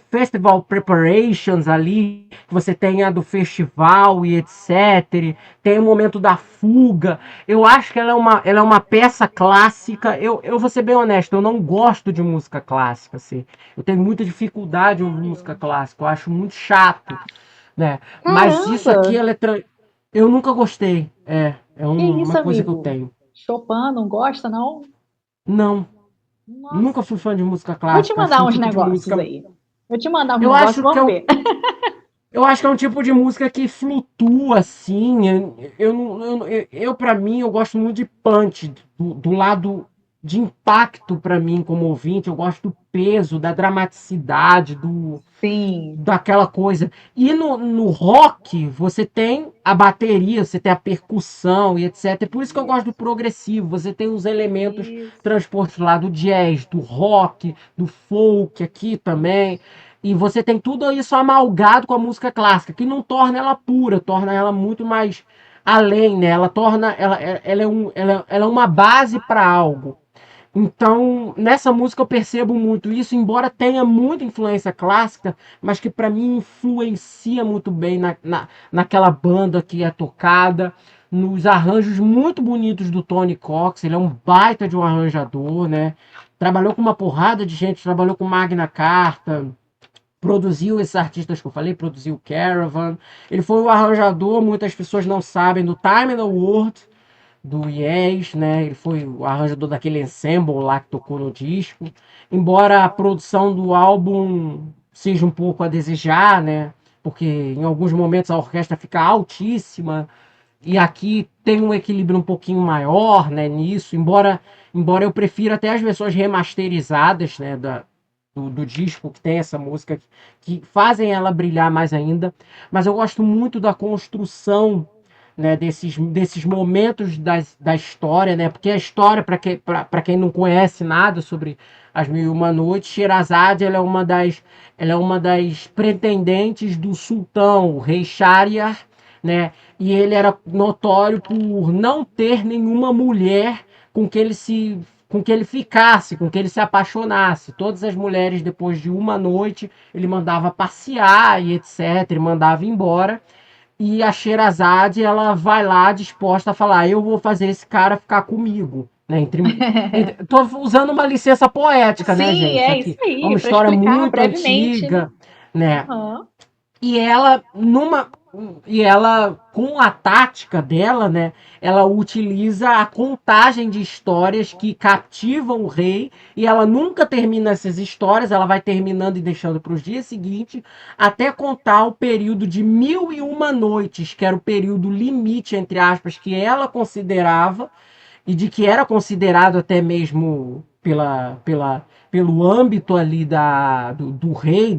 Festival Preparations ali, que você tem a do festival e etc. Tem o momento da fuga. Eu acho que ela é uma peça clássica. Eu vou ser bem honesto, eu não gosto de música clássica, assim. Eu tenho muita dificuldade em ouvir música clássica, eu acho muito chato, né? Mas isso aqui, caramba! eu nunca gostei. Que Uma isso, coisa que eu amigo? tenho. Chopin não gosta, não? Não, nunca fui Nossa. fã de música Vou te clássica. Acho mandar um uns tipo de negócios música. aí. Vou te mandar uns Eu negócios, acho que é vamos um, ver. eu acho que é um tipo de música que flutua assim. Eu para mim, eu gosto muito de punch, do lado. de impacto para mim como ouvinte. Eu gosto do peso, da dramaticidade, Sim, daquela coisa. E no rock, você tem a bateria, você tem a percussão e etc. É por isso que eu gosto do isso, progressivo. Você tem os elementos isso, transpostos lá do jazz, do rock, do folk aqui também. isso. E você tem tudo isso amalgado com a música clássica, que não torna ela pura, torna ela muito mais além, né? Ela torna ela é uma base para algo. Então, nessa música eu percebo muito isso, embora tenha muita influência clássica, mas que para mim influencia muito bem naquela banda que é tocada, nos arranjos muito bonitos do Tony Cox. Ele é um baita de um arranjador, né? Trabalhou com uma porrada de gente, trabalhou com Magna Carta, produziu esses artistas que eu falei, produziu Caravan. Ele foi o arranjador, muitas pessoas não sabem, do Time and the World, do Yes, né? Ele foi o arranjador daquele ensemble lá que tocou no disco. Embora a produção do álbum seja um pouco a desejar, né? Porque em alguns momentos a orquestra fica altíssima e aqui tem um equilíbrio um pouquinho maior, né, nisso, embora eu prefira até as versões remasterizadas, né, do disco que tem essa música que fazem ela brilhar mais ainda, mas eu gosto muito da construção, né, desses momentos da história, né? Porque a história, para quem não conhece nada sobre As Mil e Uma Noites, Sherazade ela é uma das pretendentes do sultão, o rei Shahryar, né? E ele era notório por não ter nenhuma mulher com que ele se com que ele ficasse, com que ele se apaixonasse. Todas as mulheres, depois de uma noite, ele mandava passear e etc, ele mandava embora. E a Sherazade, ela vai lá disposta a falar: eu vou fazer esse cara ficar comigo. Né? Tô usando uma licença poética, né, Sim, gente? é isso Aqui é uma aí, para história explicar muito brevemente, né? antiga, né? Aham. E ela, com a tática dela, né? Ela utiliza a contagem de histórias que cativam o rei. E ela nunca termina essas histórias, ela vai terminando e deixando para os dias seguintes, até contar o período de 1001 noites, que era o período limite, entre aspas, que ela considerava e de que era considerado até mesmo pelo âmbito ali do rei,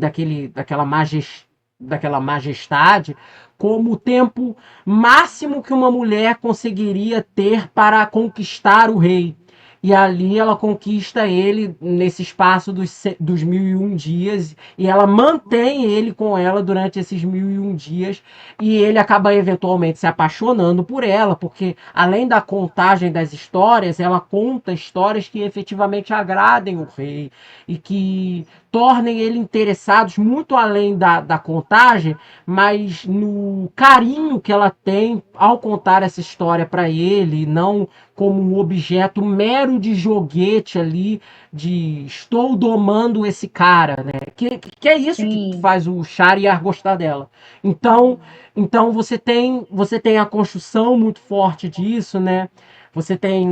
daquela majestade, como o tempo máximo que uma mulher conseguiria ter para conquistar o rei. E ali ela conquista ele nesse espaço dos 1001 dias, e ela mantém ele com ela durante esses 1001 dias, e ele acaba eventualmente se apaixonando por ela, porque além da contagem das histórias, ela conta histórias que efetivamente agradem o rei e que tornem ele interessados muito além da contagem, mas no carinho que ela tem ao contar essa história para ele, não como um objeto mero de joguete ali, de estou domando esse cara, né? Que é isso que Sim. faz o Shahryar gostar dela. Então, Uhum. então você tem a construção muito forte disso, né? Você tem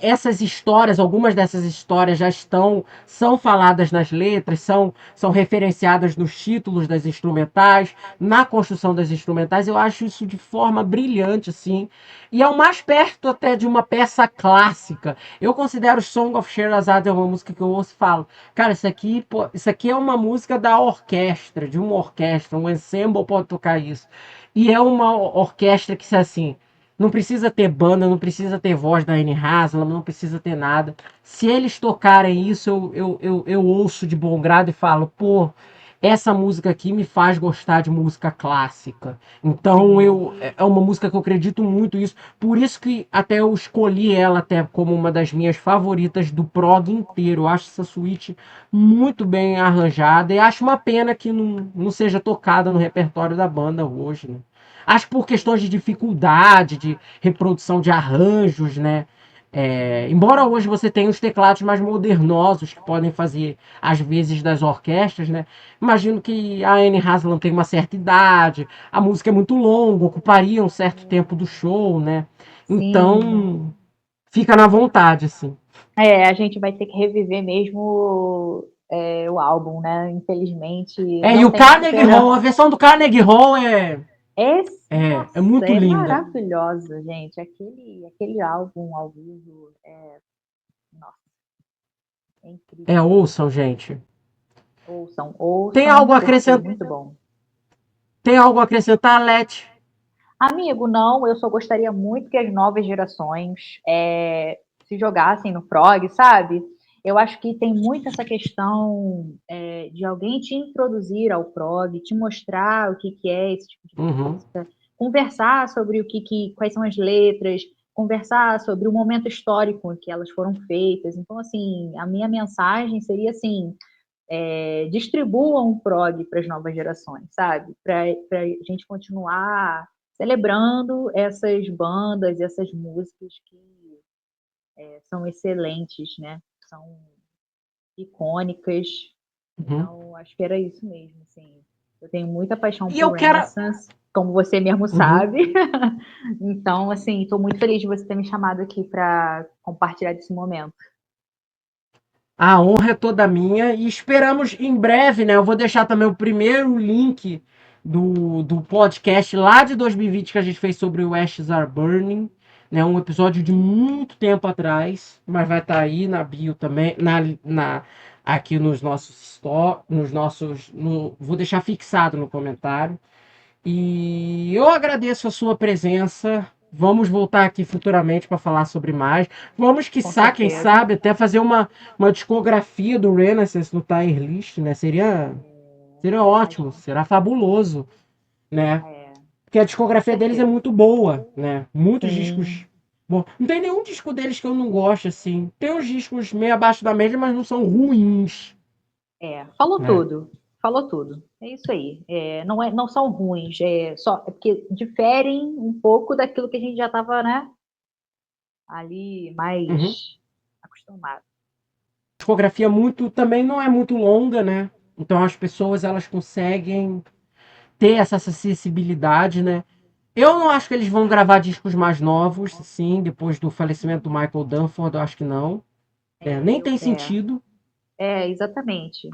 essas histórias, algumas dessas histórias são faladas nas letras, são referenciadas nos títulos das instrumentais, na construção das instrumentais. Eu acho isso de forma brilhante, assim. E é o mais perto até de uma peça clássica. Eu considero Song of Sherazade uma música que eu ouço e falo, cara, isso aqui, pô, isso aqui é uma música da orquestra, de uma orquestra, um ensemble pode tocar isso. E é uma orquestra que, assim, não precisa ter banda, não precisa ter voz da Anne Haslam, não precisa ter nada. Se eles tocarem isso, eu ouço de bom grado e falo, pô, essa música aqui me faz gostar de música clássica. Então Sim. é uma música que eu acredito muito nisso. Por isso que até eu escolhi ela até como uma das minhas favoritas do prog inteiro. Eu acho essa suíte muito bem arranjada e acho uma pena que não seja tocada no repertório da banda hoje, né? Acho que por questões de dificuldade, de reprodução de arranjos, né? Embora hoje você tenha os teclados mais modernosos que podem fazer às vezes das orquestras, né? Imagino que a Anne Haslam tem uma certa idade, a música é muito longa, ocuparia um certo tempo do show, né? Sim. Então fica na vontade, assim. É, a gente vai ter que reviver mesmo o álbum, né? Infelizmente, E não o tem Carnegie Hall, a esperança. versão do Carnegie Hall é Nossa, muito é linda. maravilhosa, gente. Aquele álbum ao vivo. Nossa, é É, incrível. ouçam, gente. Ouçam, Tem ouçam, algo a porque é acrescentar? muito bom. Tem algo a acrescentar, Leti? Amigo, não, eu só gostaria muito que as novas gerações se jogassem no prog, sabe? Eu acho que tem muito essa questão de alguém te introduzir ao prog, te mostrar o que, que é esse tipo de Uhum. música, conversar sobre quais são as letras, conversar sobre o momento histórico em que elas foram feitas. Então, assim, a minha mensagem seria assim, distribuam o prog para as novas gerações, sabe? Para a gente continuar celebrando essas bandas, essas músicas que são excelentes, né? São icônicas. Uhum. Então, acho que era isso mesmo, assim. Eu tenho muita paixão E por eu quero. Renaissance, como você mesmo Uhum. sabe. Então, assim, estou muito feliz de você ter me chamado aqui para compartilhar desse momento. A honra é toda minha e esperamos em breve, né? Eu vou deixar também o primeiro link do podcast lá de 2020 que a gente fez sobre o Ashes Are Burning, né? Um episódio de muito tempo atrás, mas vai estar aí na bio também, aqui nos nossos vou deixar fixado no comentário. E eu agradeço a sua presença. Vamos voltar aqui futuramente para falar sobre mais. Vamos, Com quiçá, quem certeza. sabe, até fazer uma discografia do Renaissance no Tier List, né? Seria ótimo, Imagina. será fabuloso, né? É, Porque a com discografia deles é certeza. muito boa, né? Muitos discos. Sim. Bom, não tem nenhum disco deles que eu não gosto, assim. Tem uns discos meio abaixo da média, mas não são ruins, Falou né? tudo. Falou tudo. É isso aí. Não são ruins, é porque diferem um pouco daquilo que a gente já estava, né, ali Uhum. mais acostumado. Discografia muito também não é muito longa, né? Então as pessoas elas conseguem ter essa acessibilidade, né? Eu não acho que eles vão gravar discos mais novos, sim, depois do falecimento do Michael Dunford, eu acho que não. É, Nem eu, tem sentido, exatamente.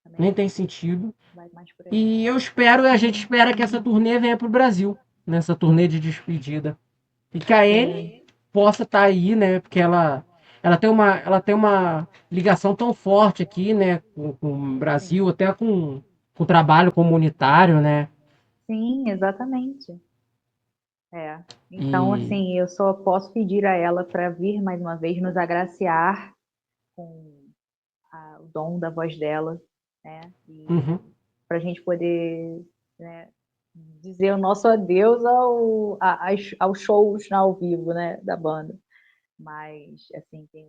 Também nem tem acho. sentido. Vai mais por aí. E a gente espera que essa turnê venha para o Brasil, nessa turnê de despedida. E que a Anne Sim, possa estar aí, né? Porque ela tem uma ligação tão forte aqui, né? Com o Brasil, sim. até com o trabalho comunitário, né? Sim, exatamente. É. Então, E. assim, eu só posso pedir a ela para vir mais uma vez nos agraciar com o dom da voz dela, né? Uhum. E para a gente poder, né, dizer o nosso adeus aos shows, né, ao vivo, né, da banda. Mas, assim, tem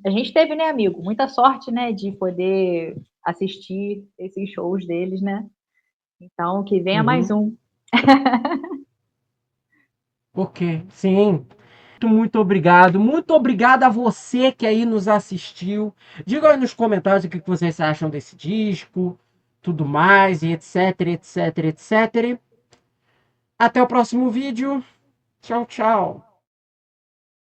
a gente teve, né, amigo, muita sorte, né, de poder assistir esses shows deles, né? Então, que venha mais Uhum. um. Ok, sim. Muito obrigado. Muito obrigado a você que aí nos assistiu. Diga aí nos comentários o que vocês acham desse disco, tudo mais, e etc, etc, etc. Até o próximo vídeo. Tchau, tchau.